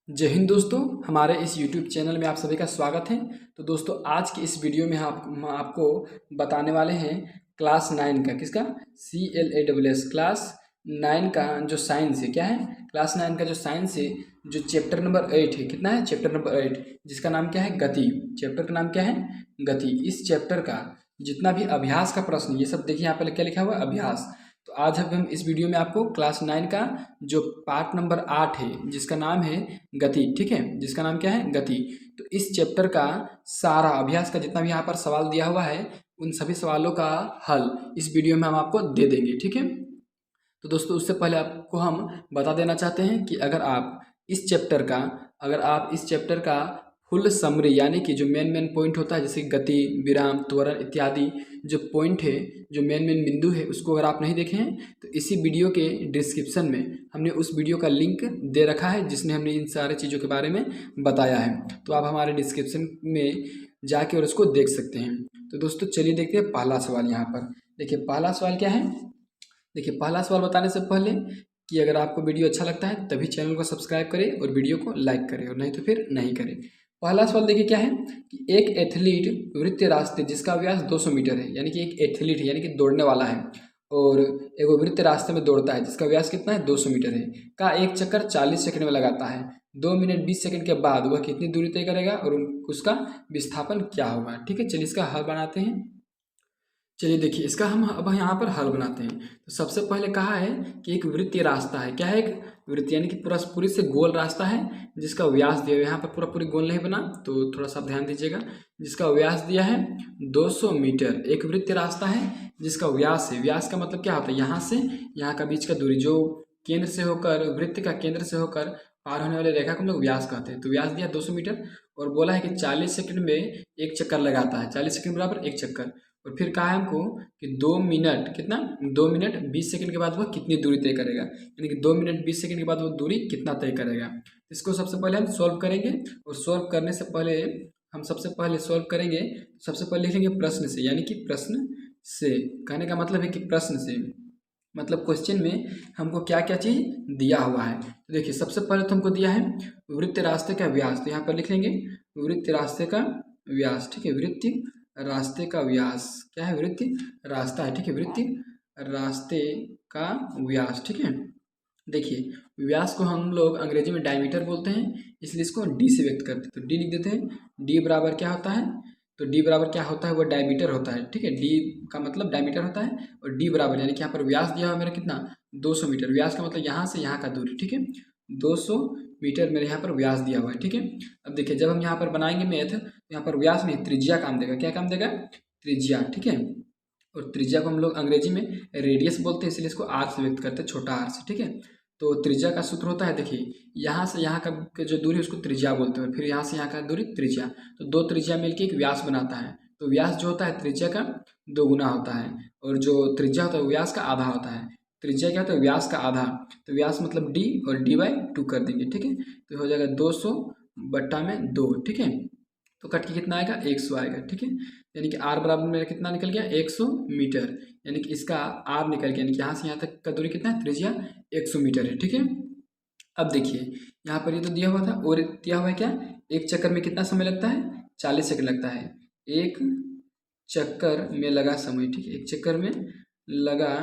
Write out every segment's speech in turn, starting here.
जय हिंद दोस्तों, हमारे इस YouTube चैनल में आप सभी का स्वागत है। तो दोस्तों, आज की इस वीडियो में हम आपको बताने वाले हैं क्लास 9 का, किसका, CLASS क्लास 9 का जो साइंस है, क्या है, क्लास 9 का जो साइंस है, जो चैप्टर नंबर 8 है, कितना है, चैप्टर नंबर 8, जिसका नाम क्या है, गति। चैप्टर का नाम क्या है, गति। इस चैप्टर का जितना भी अभ्यास का प्रश्न, ये सब देखिए यहाँ पर क्या लिखा हुआ है, अभ्यास। तो आज हम इस वीडियो में आपको क्लास 9 का जो पार्ट नंबर 8 है, जिसका नाम है गति, ठीक है, जिसका नाम क्या है, गति। तो इस चैप्टर का सारा अभ्यास का जितना भी यहाँ पर सवाल दिया हुआ है, उन सभी सवालों का हल इस वीडियो में हम आपको दे देंगे, ठीक है। तो दोस्तों, उससे पहले आपको हम बता देना चाहते हैं कि अगर आप इस चैप्टर का फुल समरी, यानी कि जो मेन पॉइंट होता है, जैसे गति, विराम, त्वरण इत्यादि जो पॉइंट है, जो मेन बिंदु है, उसको अगर आप नहीं देखे हैं तो इसी वीडियो के डिस्क्रिप्शन में हमने उस वीडियो का लिंक दे रखा है, जिसमें हमने इन सारे चीज़ों के बारे में बताया है। तो आप हमारे डिस्क्रिप्शन में जाके और उसको देख सकते हैं। तो दोस्तों, चलिए देखते हैं पहला सवाल। यहाँ पर देखिए, पहला सवाल क्या है। देखिए, पहला सवाल बताने से पहले कि अगर आपको वीडियो अच्छा लगता है तभी चैनल को सब्सक्राइब करें और वीडियो को लाइक करें, और नहीं तो फिर नहीं करें। पहला सवाल देखिए क्या है कि एक एथलीट वृत्तीय रास्ते जिसका व्यास 200 मीटर है, यानी कि एक एथलीट है, यानी कि दौड़ने वाला है, और एक वृत्तीय रास्ते में दौड़ता है जिसका व्यास कितना है, 200 मीटर है, का एक चक्कर 40 सेकंड में लगाता है। 2 मिनट 20 सेकंड के बाद वह कितनी दूरी तय करेगा और उसका विस्थापन क्या होगा। ठीक है, चलिए इसका हल बनाते हैं। चलिए देखिए, इसका हम अब यहाँ पर हल बनाते हैं। तो सबसे पहले कहा है कि एक वृत्तीय रास्ता है, क्या है, एक वृत्तीय यानी कि पूरी से गोल रास्ता है, जिसका व्यास दिया है, यहाँ पर पूरी गोल नहीं बना, तो थोड़ा सा ध्यान दीजिएगा, जिसका व्यास दिया है 200 मीटर। एक वृत्तीय रास्ता है जिसका व्यास है, व्यास का मतलब क्या होता है, यहाँ से यहाँ का बीच का दूरी, जो केंद्र से होकर, वृत्त का केंद्र से होकर पार होने वाले रेखा को हम लोग व्यास कहते हैं। तो व्यास दिया 200 मीटर, और बोला है कि 40 सेकंड में एक चक्कर लगाता है, 40 सेकंड बराबर एक चक्कर। और फिर कहा है हमको कि 2 मिनट, कितना, 2 मिनट 20 सेकंड के बाद वह कितनी दूरी तय करेगा, यानी कि 2 मिनट 20 सेकंड के बाद वो दूरी कितना तय करेगा। इसको सबसे पहले हम सॉल्व करेंगे, और सॉल्व करने से पहले हम सबसे पहले सॉल्व करेंगे, सबसे पहले लिखेंगे प्रश्न से, यानी कि प्रश्न से कहने का मतलब है कि प्रश्न से मतलब क्वेश्चन में हमको क्या क्या चीज़ दिया हुआ है। तो देखिए, सबसे पहले तो हमको दिया है वृत्त रास्ते का व्यास, तो यहाँ पर लिख लेंगे वृत्त रास्ते का व्यास, ठीक है, वृत्त रास्ते का व्यास, क्या है, वृत्त रास्ता है, ठीक है, वृत्त रास्ते का व्यास, ठीक है। देखिए, व्यास को हम लोग अंग्रेजी में डायमीटर बोलते हैं, इसलिए इसको डी से व्यक्त करते हैं, तो डी लिख देते हैं। डी बराबर क्या होता है, तो डी बराबर क्या होता है, वो डायमीटर होता है, ठीक है, डी का मतलब डायमीटर होता है, और डी बराबर यानी कि यहाँ पर व्यास दिया हुआ मेरा कितना, 200 मीटर। व्यास का मतलब यहाँ से यहाँ का दूरी, ठीक है, 200 मीटर मेरे यहाँ पर व्यास दिया हुआ है, ठीक है। अब देखिए, जब हम यहाँ पर बनाएंगे मैथ, तो यहाँ पर व्यास नहीं, त्रिज्या काम देगा, क्या काम देगा, त्रिज्या, ठीक है। और त्रिज्या को हम लोग अंग्रेजी में रेडियस बोलते हैं, इसलिए इसको आर से व्यक्त करते हैं, छोटा आर से, ठीक है। तो त्रिज्या का सूत्र होता है, देखिए, यहाँ से यहाँ का जो दूरी है उसको त्रिज्या बोलते हैं, फिर यहाँ से यहाँ का दूरी त्रिज्या, तो दो त्रिज्या मिलकर एक व्यास बनाता है। तो व्यास जो होता है त्रिज्या का 2 गुना होता है, और जो त्रिज्या होता है व्यास का आधा होता है। त्रिज्या क्या होता है, व्यास का आधा, तो व्यास मतलब डी, और डी/2 कर देंगे, ठीक है। तो हो जाएगा 200/2, ठीक है। तो कट के कितना आएगा, 100 आएगा, ठीक है। यानी कि आर बराबर मेरा कितना निकल गया, 100 मीटर, यानी कि इसका आर निकल गया, यानी कि यहाँ से यहाँ तक का दूरी कितना है, त्रिज्या 100 मीटर है, ठीक है। अब देखिए, यहाँ पर ये तो दिया हुआ था, और दिया हुआ है क्या, एक चक्कर में कितना समय लगता है, 40 सेकंड लगता है, एक चक्कर में लगा समय, ठीक है, एक चक्कर में लगा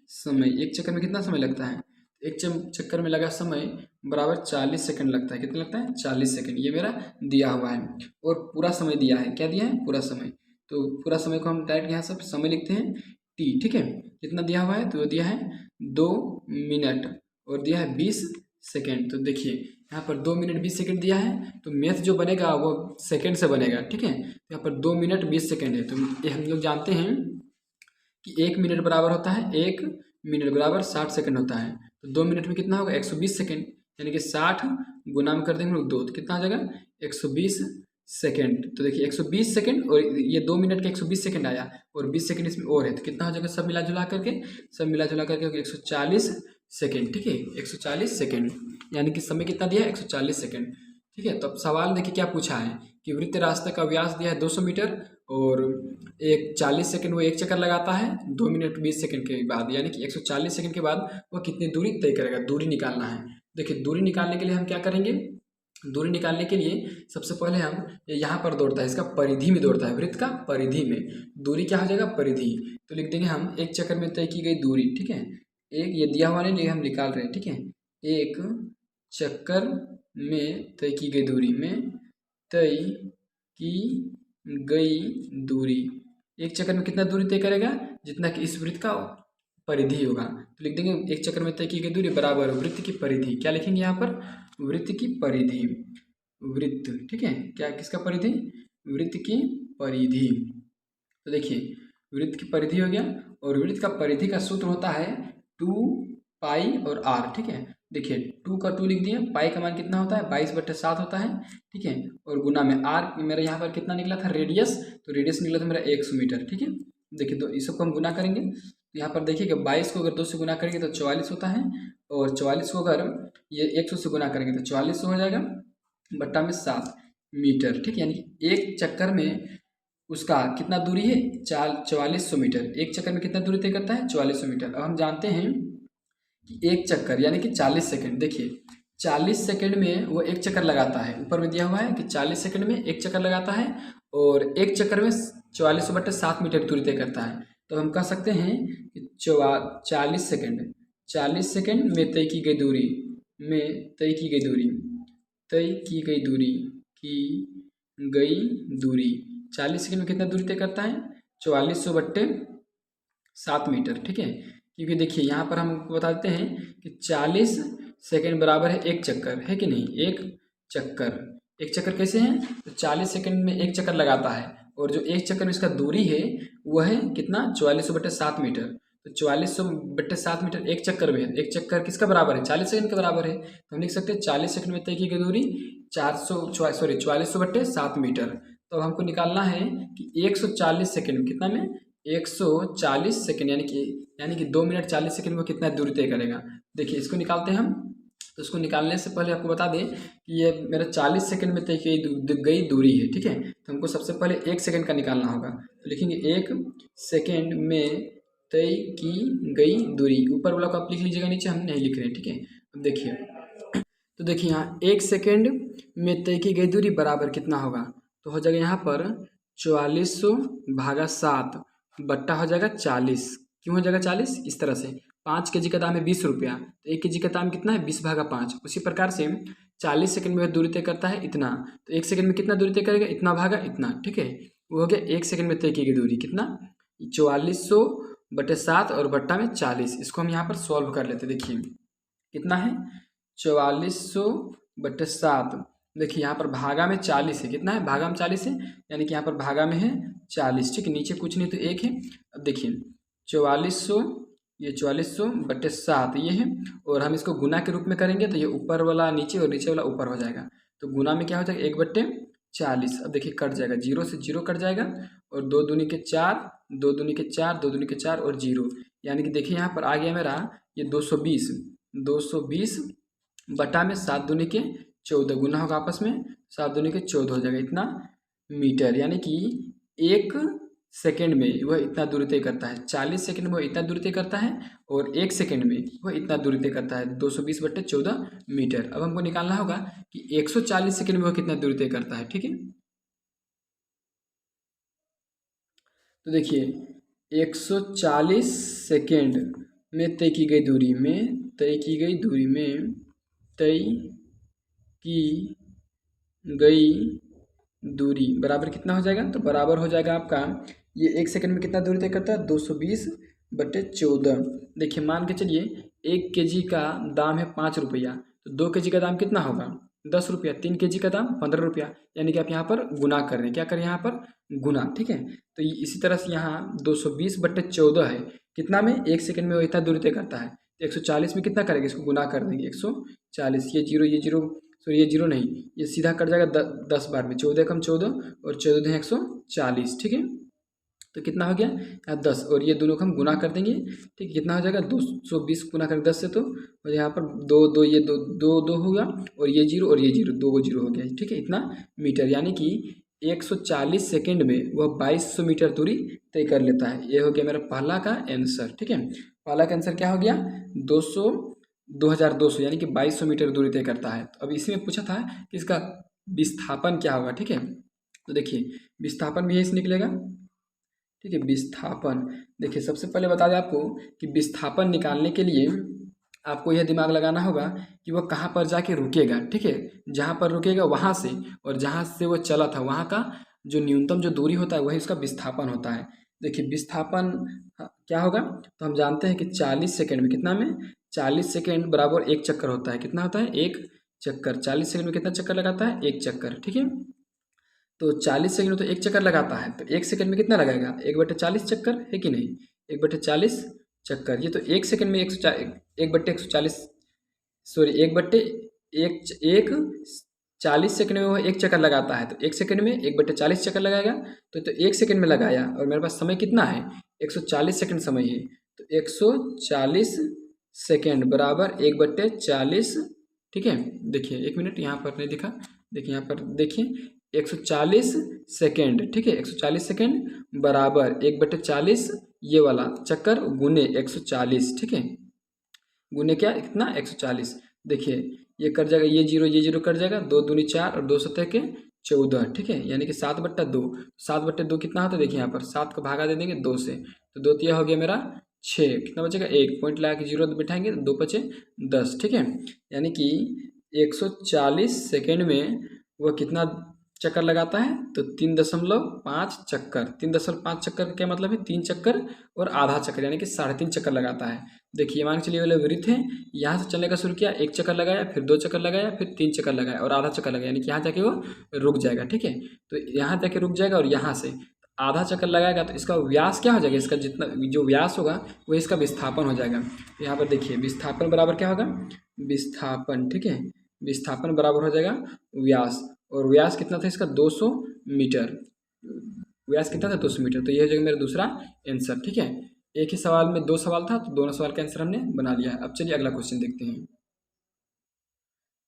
समय, एक चक्कर में कितना समय लगता है, एक चक्कर में लगा समय बराबर 40 सेकंड लगता है, कितना लगता है, 40 सेकंड, ये मेरा दिया हुआ है। और पूरा समय दिया है, क्या दिया है, पूरा समय। तो पूरा समय को हम डायरेक्ट यहाँ सब समय लिखते हैं टी, ठीक है। कितना दिया हुआ है, तो दिया है 2 मिनट, और दिया है 20 सेकेंड। तो देखिए, यहाँ पर 2 मिनट 20 सेकेंड दिया है, तो मैथ जो बनेगा वो सेकेंड से बनेगा, ठीक है। तो यहाँ पर 2 मिनट 20 सेकेंड है, तो ये हम लोग जानते हैं कि 1 मिनट बराबर होता है, 1 मिनट बराबर 60 सेकंड होता है। तो 2 मिनट में कितना होगा, 120 सेकंड, यानी कि 60 गुना में कर देंगे लोग 2, तो कितना आ जाएगा, 120 सेकंड। तो देखिए, 120 सेकंड, और ये 2 मिनट के 120 सेकंड आया, और 20 सेकंड इसमें और है, तो कितना हो जाएगा, सब मिला जुला करके 140 सेकंड, ठीक है, 140 सेकंड, यानी कि समय कितना दिया है, 140 सेकंड, ठीक है। तो अब सवाल देखिए क्या पूछा है कि वृत्त रास्ते का व्यास दिया है 200 मीटर, और एक 40 सेकंड वो एक चक्कर लगाता है 2 मिनट 20 सेकंड के बाद, यानी कि 140 सेकंड के बाद वो कितनी दूरी तय करेगा, दूरी निकालना है। देखिए, दूरी निकालने के लिए हम क्या करेंगे, दूरी निकालने के लिए सबसे पहले हम यहाँ पर दौड़ता है, इसका परिधि में दौड़ता है, वृत्त का परिधि में दूरी क्या हो जाएगा, परिधि। तो लिख देंगे हम एक चक्कर में तय की गई दूरी, ठीक है। एक ये दिया हुआ नहीं, हम निकाल रहे हैं, ठीक है। एक चक्कर में तय की गई दूरी में तय की गई दूरी, एक चक्कर में कितना दूरी तय करेगा, जितना कि इस वृत्त का परिधि होगा। तो लिख देंगे एक चक्कर में तय की गई दूरी बराबर वृत्त की परिधि। क्या लिखेंगे यहाँ पर, वृत्त की परिधि, वृत्त, ठीक है। क्या किसका परिधि, वृत्त की परिधि। तो देखिए वृत्त की परिधि हो गया, और वृत्त का परिधि का सूत्र होता है 2 पाई और r, ठीक है। देखिए 2 का 2 लिख दिए, पाई का मान कितना होता है 22/7 होता है, ठीक है। और गुना में r मेरा यहाँ पर कितना निकला था रेडियस, तो रेडियस निकला था मेरा 100 मीटर, ठीक है। देखिए तो इस सबको हम गुना करेंगे, तो यहाँ पर देखिए कि 22 को अगर 2 से गुना करेंगे तो 44 होता है, और 44 को अगर ये 100 से गुना करेंगे तो 44 हो जाएगा बट्टा में 7 मीटर, ठीक है। यानी एक चक्कर में उसका कितना दूरी है 4400 मीटर, एक चक्कर में कितना दूरी तय करता है 4400 मीटर। अब हम जानते हैं कि एक चक्कर यानी कि 40 सेकंड, देखिए 40 सेकंड में वो एक चक्कर लगाता है, ऊपर में दिया हुआ है कि 40 सेकंड में एक चक्कर लगाता है, और एक चक्कर में 44/7 मीटर दूरी तय करता है। तो हम कह सकते हैं कि 40 सेकंड में तय की गई दूरी, में तय की गई दूरी, तय की गई दूरी, की गई दूरी 40 सेकंड में कितना दूरी तय करता है 4400/7 मीटर, ठीक है। क्योंकि देखिए यहाँ पर हम बता देते हैं कि 40 सेकंड बराबर है एक चक्कर, है कि नहीं, एक चक्कर। एक चक्कर कैसे है, तो 40 सेकंड में एक चक्कर लगाता है, और जो एक चक्कर में इसका दूरी है वह है कितना 4400/7 मीटर। तो 4400/7 मीटर एक चक्कर में है, एक चक्कर किसका बराबर है 40 सेकंड के बराबर है। तो हम लिख सकते हैं 40 सेकंड में तय की गई दूरी 4400/7 मीटर। तो हमको निकालना है कि 140 सेकंड में कितना में 140 सेकंड यानी कि 2 मिनट 40 सेकंड में कितना दूरी तय करेगा। देखिए इसको निकालते हैं हम, तो इसको निकालने से पहले आपको बता दें कि ये मेरा 40 सेकंड में तय की गई दूरी है, ठीक है। तो हमको सबसे पहले 1 सेकंड का निकालना होगा, तो लिखेंगे 1 सेकंड में तय की गई दूरी, ऊपर वाला को आप लिख लीजिएगा, नीचे हम नहीं लिख रहे हैं, ठीक है। अब देखिए तो देखिए यहाँ 1 सेकंड में तय की गई दूरी बराबर कितना होगा, तो हो जाएगा यहाँ पर 4400/7 बट्टा हो जाएगा 40। क्यों हो जाएगा 40, इस तरह से 5 kg का दाम है 20 रुपया, तो 1 kg का दाम कितना है 20/5। उसी प्रकार से 40 सेकंड में दूरी तय करता है इतना, तो 1 सेकंड में कितना दूरी तय करेगा इतना भागा इतना, ठीक है। वो हो गया 1 सेकंड में तय की गई दूरी कितना 4400/7 और बट्टा में 40। इसको हम यहाँ पर सॉल्व कर लेते, देखिए कितना है 4400/7, देखिए यहाँ पर भागा में 40 है, कितना है भागा में 40 है, यानी कि यहाँ पर भागा में है 40, ठीक है। नीचे कुछ नहीं तो 1 है। अब देखिए 4400, ये 4400/7 ये है, और हम इसको गुना के रूप में करेंगे तो ये ऊपर वाला नीचे और नीचे वाला ऊपर हो जाएगा, तो गुना में क्या हो जाएगा 1/40। अब देखिए कट जाएगा, 0 से 0 कट जाएगा, और 2 दूनी के 4, 2 दूनी के 4, 2 दूनी के 4 और 0, यानी कि देखिए यहाँ पर आ गया मेरा ये 220 बटा में 7 दूनी के 14 गुना होगा आपस में, 7 दूनी के 14 हो जाएगा इतना मीटर। यानी कि 1 सेकंड में वह इतना दूरी तय करता है, 40 सेकंड में वह इतना दूरी तय करता है, और 1 सेकंड में वह इतना दूरी तय करता है 220/14 मीटर। अब हमको निकालना होगा कि 140 सेकंड में वह कितना दूरी तय करता है, ठीक है। तो देखिए 140 सेकंड में तय की गई दूरी में तय की गई दूरी बराबर कितना हो जाएगा, तो बराबर हो जाएगा आपका ये 1 सेकंड में कितना दूरी तय करता है 220/14। देखिए मान के चलिए 1 kg का दाम है 5 रुपया, तो 2 kg का दाम कितना होगा 10 रुपया, 3 kg का दाम 15 रुपया, यानी कि आप यहाँ पर गुना कर रहे हैं, क्या करें यहाँ पर गुना, ठीक है। तो इसी तरह से यहाँ 220/14 है, कितना में 1 सेकंड में वो इतना दूरी तय करता है, 140 में कितना करेंगे इसको गुना कर देंगे 140, ये जीरो सॉरी ये जीरो नहीं, ये सीधा कट जाएगा 10 बार में, 14 कम 14 और 14 दें 140, ठीक है। तो कितना हो गया यहाँ 10, और ये दोनों को हम गुना कर देंगे, ठीक, कितना हो जाएगा 220 गुना करेंगे 10 से, तो और यहाँ पर 2 ये 2 होगा, और ये 0 और ये 0, 2 0 हो गया, ठीक है, इतना मीटर। यानी कि 140 सेकंड में वह 2200 मीटर दूरी तय कर लेता है। ये हो गया मेरा पहला का आंसर, ठीक है। पहला का आंसर क्या हो गया 2200 यानी कि 2200 मीटर दूरी तय करता है। तो अब इसी में पूछा था कि इसका विस्थापन क्या होगा, ठीक है। तो देखिए विस्थापन भी यही से निकलेगा, ठीक है। विस्थापन देखिए सबसे पहले बता दें आपको कि विस्थापन निकालने के लिए आपको यह दिमाग लगाना होगा कि वह कहाँ पर जाके रुकेगा, ठीक है। जहाँ पर रुकेगा वहाँ से और जहाँ से वो चला था वहाँ का जो न्यूनतम जो दूरी होता है वही उसका विस्थापन होता है। देखिए विस्थापन क्या होगा, तो हम जानते हैं कि 40 सेकेंड में कितना में 40 सेकेंड बराबर एक चक्कर होता है। कितना होता है, एक चक्कर। 40 सेकेंड में कितना चक्कर लगाता है, एक चक्कर, ठीक है। तो 40 सेकंड में तो एक चक्कर लगाता है, तो एक सेकंड में कितना लगाएगा, 1/40 चक्कर, है कि नहीं, 1/40 चक्कर। ये तो एक सेकंड में 1/140, सॉरी 1/40 सेकंड में वो एक चक्कर लगाता है, तो एक सेकंड में 1/40 चक्कर लगाएगा। तो एक सेकंड में लगाया और मेरे पास समय कितना है, 140 सेकंड समय है। तो 140 सेकंड बराबर 1/40, ठीक है। देखिए एक मिनट यहाँ पर नहीं दिखा, देखिए यहाँ पर देखिए 140 सेकेंड, ठीक है। 140 सेकेंड बराबर 1/40 ये वाला चक्कर गुने 140, ठीक है। गुने क्या, कितना, 140। देखिए ये कट जाएगा, ये जीरो कट जाएगा, 2 दूनी 4 और 2 सतह के 14, ठीक है। यानी कि 7/2। 7/2 कितना होता है, देखिए यहाँ पर 7 को भागा दे देंगे 2 से, तो 2 तिया हो गया मेरा 6, कितना बचेगा, 1 पॉइंट लगा के 0 बिठाएंगे तो 2 बचे 10, ठीक है। यानी कि 140 सेकेंड में वह कितना चक्कर लगाता है, तो 3.5 चक्कर। 3.5 चक्कर का क्या मतलब है, 3 चक्कर और आधा चक्कर, यानी कि 3.5 चक्कर लगाता है। देखिए मान के चलिए वाले वृत्त है, यहाँ से चलने का शुरू किया, एक चक्कर लगाया, फिर 2 चक्कर लगाया, फिर 3 चक्कर लगाया और आधा चक्कर लगाया, यानी कि यहाँ जाके वो रुक जाएगा, ठीक है। तो यहाँ जाके रुक जाएगा और यहाँ से आधा चक्कर लगाएगा, तो इसका व्यास क्या हो जाएगा, इसका जितना जो व्यास होगा वो इसका विस्थापन हो जाएगा। तो यहाँ पर देखिए विस्थापन बराबर क्या होगा, विस्थापन, ठीक है। विस्थापन बराबर हो जाएगा व्यास, और व्यास कितना था इसका, 200 मीटर। व्यास कितना था, 200 मीटर। तो ये हो जाएगा मेरा दूसरा आंसर, ठीक है। एक ही सवाल में 2 सवाल था, तो दोनों सवाल का आंसर हमने बना लिया है। अब चलिए अगला क्वेश्चन देखते हैं।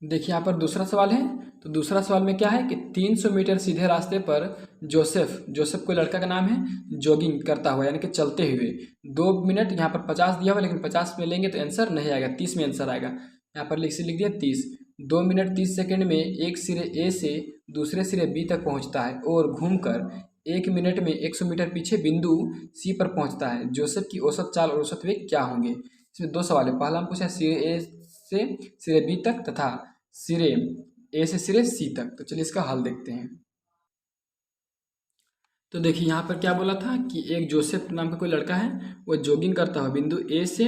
देखिए यहाँ पर दूसरा सवाल है, तो दूसरा सवाल में क्या है कि 300 मीटर सीधे रास्ते पर जोसेफ कोई लड़का का नाम है, जॉगिंग करता हुआ यानी कि चलते हुए 2 मिनट, यहाँ पर 50 दिया हुआ, लेकिन 50 में लेंगे तो आंसर नहीं आएगा, 30 में आंसर आएगा। यहाँ पर लिख दिया 30। 2 मिनट 30 सेकेंड में एक सिरे ए से दूसरे सिरे बी तक पहुँचता है और घूमकर 1 मिनट में 100 मीटर पीछे बिंदु सी पर पहुँचता है। जोसेफ की औसत चाल और औसत वेग क्या होंगे। इसमें 2 सवाल है। पहला हम पूछा सिरे ए से सिरे बी तक तथा सिरे ए से सिरे सी तक। तो चलिए इसका हल देखते हैं। तो देखिए यहाँ पर क्या बोला था कि एक जोसेफ नाम का कोई लड़का है, वो जॉगिंग करता हुआ बिंदु ए से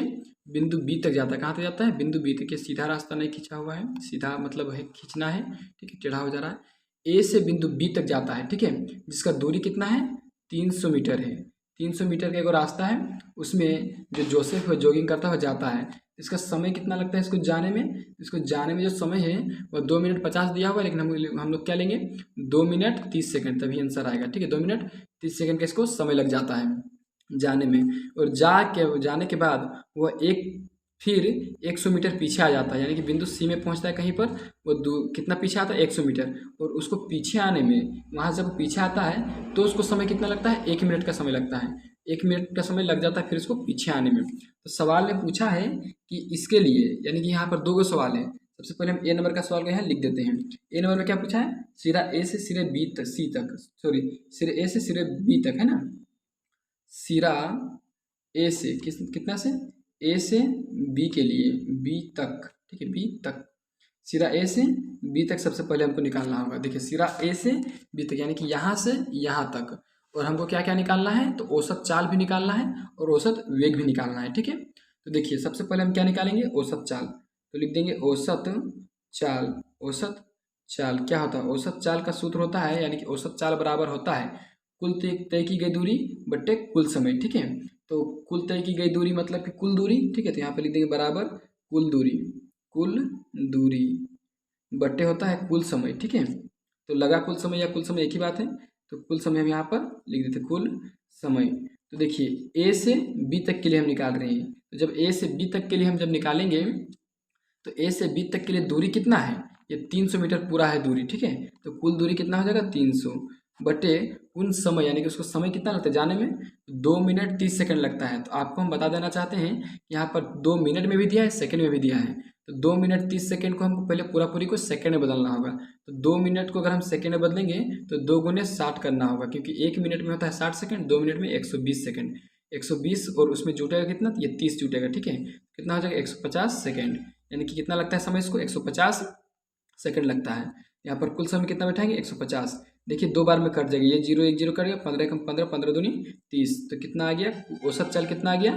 बिंदु बी तक जाता है। कहाँ तक जाता है, बिंदु बी तक। ये सीधा रास्ता नहीं खींचा हुआ है, सीधा मतलब है खींचना है, ठीक है, टेढ़ा हो जा रहा है। ए से बिंदु बी तक जाता है, ठीक है, जिसका दूरी कितना है, 300 मीटर है। 300 मीटर का एक रास्ता है, उसमें जो जोसेफ है जॉगिंग करता हुआ जाता है। इसका समय कितना लगता है इसको जाने में, इसको जाने में जो समय है वो 2 मिनट 50 दिया हुआ है, लेकिन हम लोग क्या लेंगे, 2 मिनट 30 सेकंड, तभी आंसर आएगा, ठीक है। 2 मिनट 30 सेकंड का इसको समय लग जाता है जाने में, और जाने के बाद वह फिर 100 मीटर पीछे आ जाता है, यानी कि बिंदु सी में पहुंचता है कहीं पर, वो कितना पीछे आता है, 100 मीटर। और उसको पीछे आने में, वहाँ से जब पीछे आता है तो उसको समय कितना लगता है, 1 मिनट का समय लगता है। 1 मिनट का समय लग जाता है फिर इसको पीछे आने में। तो सवाल ने पूछा है कि इसके लिए, यानी कि यहाँ पर 2 सवाल है। सबसे पहले हम ए नंबर का सवाल का यहाँ लिख देते हैं। ए नंबर में क्या पूछा है, सिरा ए से सिरे बी तक, सी तक, सॉरी सिरे ए से सिरे बी तक, है ना। सिरा ए से कितना से, ए से बी के लिए, बी तक, ठीक है, बी तक। सिरा ए से बी तक सबसे पहले हमको निकालना होगा। देखिए सिरा ए से बी तक यानी कि यहाँ से यहाँ तक, और हमको क्या क्या निकालना है, तो औसत चाल भी निकालना है और औसत वेग भी निकालना है, ठीक है। तो देखिए सबसे पहले हम क्या निकालेंगे, औसत चाल। तो लिख देंगे औसत चाल। औसत चाल क्या होता है, औसत चाल का सूत्र होता है, यानी कि औसत चाल बराबर होता है कुल तय की गई दूरी बट्टे कुल समय, ठीक है। तो कुल तय की गई दूरी मतलब कि कुल दूरी, ठीक है। तो यहाँ पे लिख देंगे बराबर कुल दूरी बट्टे होता है कुल समय, ठीक है। तो लगा कुल समय या कुल समय एक ही बात है, तो कुल समय हम यहाँ पर लिख देते कुल समय। तो देखिए ए से बी तक के लिए हम निकाल रहे हैं, तो जब ए से बी तक के लिए हम जब निकालेंगे तो ए से बी तक के लिए दूरी कितना है, ये 300 मीटर पूरा है दूरी, ठीक है। तो कुल दूरी कितना हो जाएगा, 300। बटे उन समय, यानी कि उसको समय कितना लगता है जाने में, 2 मिनट 30 सेकंड लगता है। तो आपको हम बता देना चाहते हैं कि यहाँ पर 2 मिनट में भी दिया है, सेकंड में भी दिया है। तो 2 मिनट 30 सेकंड को हमको पहले पूरा पूरी को सेकंड में बदलना होगा। तो 2 मिनट को अगर हम सेकंड में बदलेंगे तो 2 × 60 करना होगा, क्योंकि 1 मिनट में होता है 60 सेकंड, 2 मिनट में 120 सेकंड। 120 और उसमें जुटेगा कितना, तो ये 30 जुटेगा, ठीक है। कितना हो जाएगा 150 सेकंड, यानी कि कितना लगता है समय इसको, 150 सेकंड लगता है। यहाँ पर कुल समय कितना बैठाएंगे 150। देखिए 2 बार में कट जाएगा, ये 0 1 0 कट गया, 15 कम 15, 15 दूनी 30। तो कितना आ गया, औसत चाल कितना आ गया,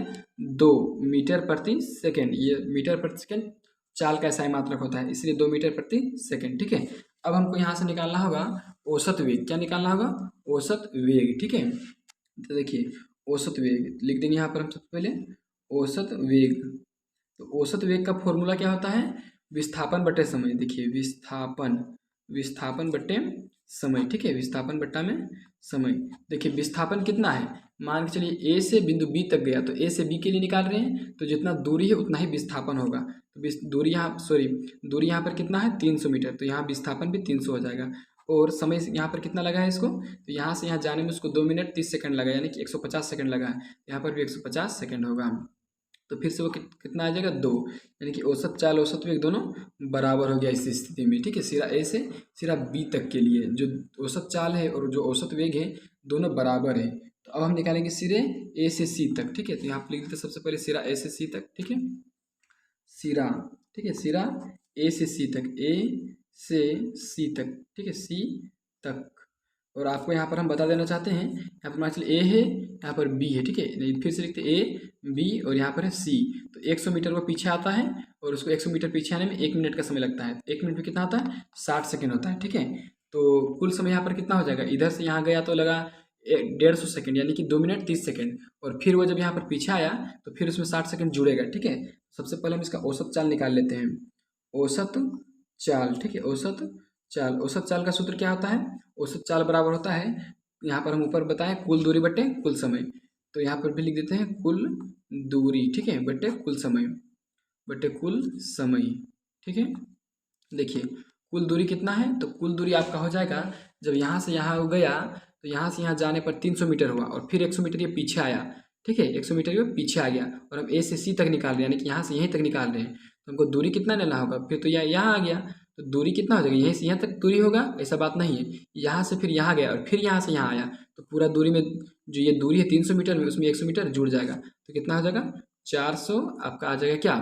2 मीटर प्रति सेकंड। ये मीटर प्रति सेकंड चाल का ऐसा मात्रक होता है, इसलिए 2 मीटर प्रति सेकंड, ठीक है। अब हमको यहाँ से निकालना होगा औसत वेग। क्या निकालना होगा, औसत वेग, ठीक है। तो देखिए औसत वेग लिख देंगे यहाँ पर हम सबसे पहले, औसत वेग। तो औसत वेग का फॉर्मूला क्या होता है, विस्थापन बटे समय। देखिए विस्थापन बटे समय, ठीक है, विस्थापन बट्टा में समय। देखिए विस्थापन कितना है, मान के चलिए ए से बिंदु बी तक गया, तो ए से बी के लिए निकाल रहे हैं, तो जितना दूरी है उतना ही विस्थापन होगा। तो दूरी यहाँ पर कितना है 300 मीटर, तो यहाँ विस्थापन भी 300 हो जाएगा। और समय यहाँ पर कितना लगा है इसको, तो यहाँ से यहाँ जाने में उसको 2 मिनट 30 सेकंड लगा, यानी कि 150 सेकंड लगा है। यहाँ पर भी 150 सेकंड होगा। तो फिर से वो कितना आ जाएगा 2, यानी कि औसत चाल औसत वेग दोनों बराबर हो गया इस स्थिति में, ठीक है। सिरा ए से सिरा बी तक के लिए जो औसत चाल है और जो औसत वेग है दोनों बराबर है। तो अब हम निकालेंगे सिरे ए से सी तक, ठीक है। तो यहाँ पर लिख देते सबसे पहले सिरा ए से सी तक, ठीक है, सिरा, ठीक है, सिरा ए से सी तक, ए से सी तक, ठीक है, सी तक। और आपको यहाँ पर हम बता देना चाहते हैं, यहाँ पर मान चलिए ए है, यहाँ पर बी है, ठीक है। फिर से लिखते ए बी और यहाँ पर है सी। तो 100 मीटर वो पीछे आता है और उसको 100 मीटर पीछे आने में 1 मिनट का समय लगता है। 1 मिनट में कितना होता है 60 सेकंड होता है, ठीक है। तो कुल समय यहाँ पर कितना हो जाएगा, इधर से यहाँ गया तो लगा 150 सेकंड, यानी कि 2 मिनट 30 सेकंड। और फिर वो जब यहाँ पर पीछे आया तो फिर उसमें 60 सेकंड जुड़ेगा, ठीक है। सबसे पहले हम इसका औसत चाल निकाल लेते हैं, औसत चाल, ठीक है, औसत चाल का सूत्र क्या होता है, औसत चाल बराबर होता है, यहाँ पर हम ऊपर बताएं कुल दूरी बटे कुल समय। तो यहाँ पर भी लिख देते हैं कुल दूरी, ठीक है, बटे कुल समय, ठीक है। देखिए कुल दूरी कितना है, तो कुल दूरी आपका हो जाएगा, जब यहाँ से यहाँ हो गया तो यहाँ से यहाँ जाने पर 300 मीटर हुआ और फिर 100 मीटर ये पीछे आया, ठीक है, 100 मीटर ये पीछे आ गया। और हम ए से सी तक निकाल रहे हैं, यानी कि यहाँ से यहीं तक निकाल रहे हैं, तो हमको दूरी कितना लेना होगा, फिर तो यहाँ आ गया, तो दूरी कितना हो जाएगा, यहीं से यहाँ तक दूरी होगा, ऐसा बात नहीं है। यहाँ से फिर यहाँ गया और फिर यहाँ से यहाँ आया, तो पूरा दूरी में जो ये दूरी है 300 मीटर में, उसमें 100 मीटर जुड़ जाएगा, तो कितना हो जाएगा 400 आपका आ जाएगा क्या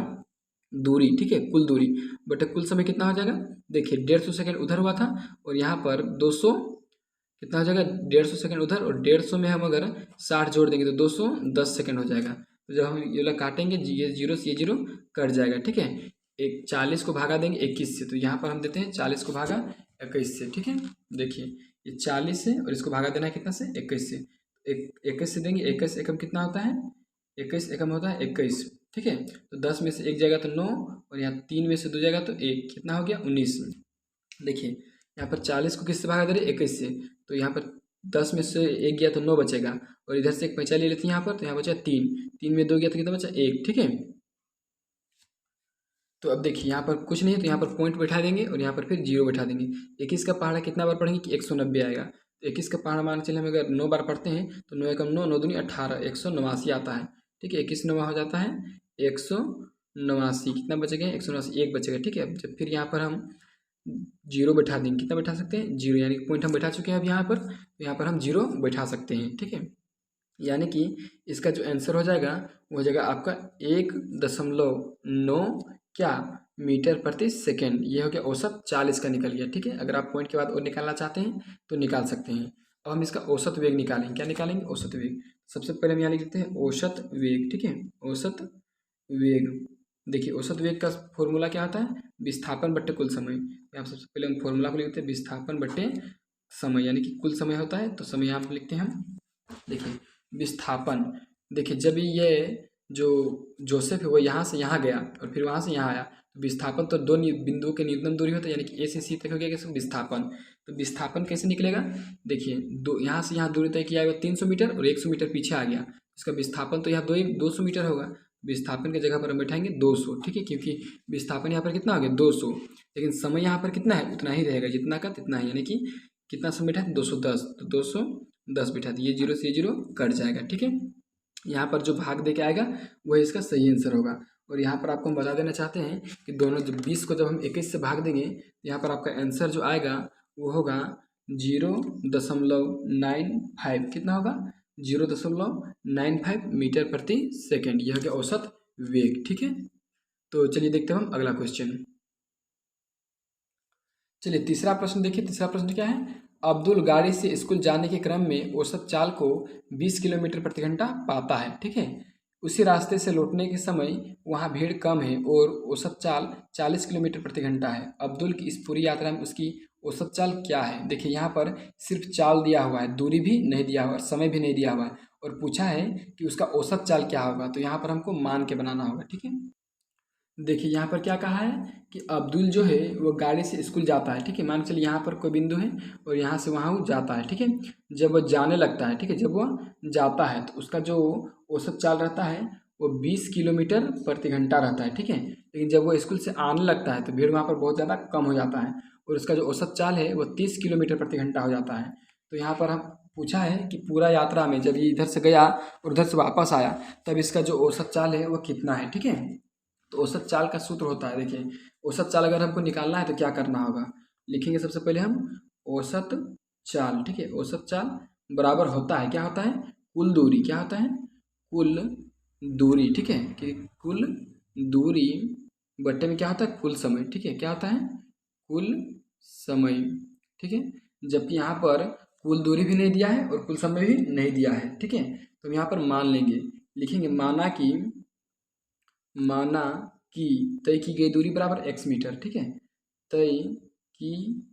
दूरी, ठीक है, कुल दूरी बटे कुल समय कितना हो जाएगा। देखिए 150 सेकंड उधर हुआ था और यहाँ पर 200 कितना हो जाएगा, 150 सेकंड उधर और 150 में हम अगर 60 जोड़ देंगे तो 210 सेकंड हो जाएगा। तो जब हम ये वाला काटेंगे ये जीरो से ये जीरो कट जाएगा, ठीक है। 40 को भागा देंगे 21 से, तो यहाँ पर हम देते हैं 40 को भागा 21 से, ठीक है। देखिए ये 40 है और इसको भागा देना है कितना से 21 से, 21 से देंगे, 21 एकम कितना होता है, 21 एकम होता है 21, ठीक है। तो 10 में से 1 जाएगा तो 9 और यहाँ 3 में से 2 जाएगा तो 1, कितना हो गया 19। देखिए यहाँ पर 40 को किससे भागा दे रहे 21 से, तो यहाँ पर 10 में से 1 गया तो 9 बचेगा और इधर से एक पैंचा ले लेते हैं यहाँ पर, तो यहाँ बचा 3, 3 में 2 गया तो कितना बचा 1, ठीक है। तो अब देखिए यहाँ पर कुछ नहीं है, तो यहाँ पर पॉइंट बैठा देंगे और यहाँ पर फिर 0 बैठा देंगे। 21 का पहाड़ा कितना बार पढ़ेंगे कि 190 आएगा, तो 21 का पहाड़ा मान के चलिए हम अगर 9 बार पढ़ते हैं तो 9 एकम 9, 9 दूनी 18, 189 आता है, ठीक है। 21 9 हो जाता है 189, कितना बचेगा 189, 1 बचेगा, ठीक है। जब फिर यहाँ पर हम 0 बैठा देंगे, कितना बैठा सकते हैं 0, यानी कि पॉइंट हम बैठा चुके हैं अब यहाँ पर, तो यहाँ पर हम 0 बैठा सकते हैं, ठीक है। यानी कि इसका जो आंसर हो जाएगा वो हो जाएगा आपका 1.9 क्या मीटर प्रति सेकेंड। ये हो गया औसत 40 का निकल गया, ठीक है। अगर आप पॉइंट के बाद और निकालना चाहते हैं तो निकाल सकते हैं। अब हम इसका औसत वेग निकालेंगे, क्या निकालेंगे औसत वेग। सबसे पहले हम यहाँ लिख देते हैं औसत वेग, ठीक है, औसत वेग। देखिए औसत वेग का फॉर्मूला क्या होता है, विस्थापन बट्टे कुल समय। यहाँ सबसे पहले हम फॉर्मूला को लिखते हैं विस्थापन बट्टे समय, यानी कि कुल समय होता है, तो समय यहाँ पर लिखते हैं हम। देखिए विस्थापन, देखिए जब ये जो जोसेफ है वो यहाँ से यहाँ गया और फिर वहाँ से यहाँ आया, तो विस्थापन तो दो बिंदुओं के न्यूनतम दूरी होता है, यानी कि ए से सी तक हो गया कैसे विस्थापन। तो विस्थापन कैसे निकलेगा, देखिए दो यहाँ से यहाँ दूरी तय किया हुआ 300 मीटर और 100 मीटर पीछे आ गया, इसका विस्थापन तो यहाँ 200 मीटर होगा। विस्थापन की जगह पर हम बैठाएंगे 200, ठीक है, क्योंकि विस्थापन यहाँ पर कितना हो गया 200, लेकिन समय यहाँ पर कितना है उतना ही रहेगा, जितना का तितना ही, यानी कि कितना समय बैठा है 210, तो 210 बैठा, तो ये 0 से ये 0 कट जाएगा। ठीक है, यहाँ पर जो भाग दे के आएगा वही इसका सही आंसर होगा। और यहाँ पर आपको हम बता देना चाहते हैं कि दोनों जो 20 को जब हम 21 से भाग देंगे तो यहाँ पर आपका आंसर जो आएगा वो होगा 0.95। कितना होगा 0.95 मीटर प्रति सेकेंड, यह हो गया औसत वेग। ठीक है, तो चलिए देखते हैं हम अगला क्वेश्चन। चलिए तीसरा प्रश्न देखिए। तीसरा प्रश्न क्या है, अब्दुल गाड़ी से स्कूल जाने के क्रम में औसत चाल को 20 किलोमीटर प्रति घंटा पाता है। ठीक है, उसी रास्ते से लौटने के समय वहाँ भीड़ कम है और औसत चाल 40 किलोमीटर प्रति घंटा है। अब्दुल की इस पूरी यात्रा में उसकी औसत चाल क्या है। देखिए यहाँ पर सिर्फ चाल दिया हुआ है, दूरी भी नहीं दिया हुआ है, समय भी नहीं दिया हुआ है, और पूछा है कि उसका औसत चाल क्या होगा। तो यहाँ पर हमको मान के बनाना होगा। ठीक है, देखिए यहाँ पर क्या कहा है कि अब्दुल जो है वो गाड़ी से स्कूल जाता है। ठीक है, मान के चलिए यहाँ पर कोई बिंदु है और यहाँ से वहाँ वो जाता है। ठीक है, जब वो जाने लगता है, ठीक है, जब वो जाता है तो उसका जो औसत चाल रहता है वो 20 किलोमीटर प्रति घंटा रहता है। ठीक है, लेकिन जब वो स्कूल से आने लगता है तो भीड़ वहाँ पर बहुत ज़्यादा कम हो जाता है और उसका जो औसत चाल है वो 30 किलोमीटर प्रति घंटा हो जाता है। तो यहाँ पर हम पूछा है कि पूरा यात्रा में जब ये इधर से गया और उधर से वापस आया तब इसका जो औसत चाल है वो कितना है। ठीक है, तो औसत चाल का सूत्र होता है, देखिए औसत चाल अगर हमको निकालना है तो क्या करना होगा, लिखेंगे सबसे पहले हम औसत चाल। ठीक है, औसत चाल बराबर होता है, क्या होता है, कुल दूरी। क्या होता है, कुल दूरी। ठीक है, कि कुल दूरी बट्टे में क्या होता है, कुल समय। ठीक है, क्या होता है, कुल समय। ठीक है, जबकि यहाँ पर कुल दूरी भी नहीं दिया है और कुल समय भी नहीं दिया है। ठीक है, तो हम यहाँ पर मान लेंगे, लिखेंगे माना कि तय की गई दूरी बराबर x मीटर। ठीक है, तय की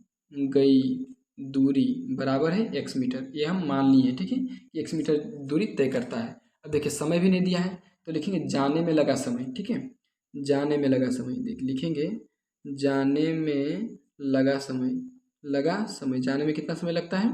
गई दूरी बराबर है x मीटर, ये हम मान लिए। ठीक है, कि x मीटर दूरी तय करता है। अब देखिए समय भी नहीं दिया है तो लिखेंगे जाने में लगा समय। ठीक है, जाने में लगा समय, देख लिखेंगे जाने में लगा समय, जाने में कितना समय लगता है,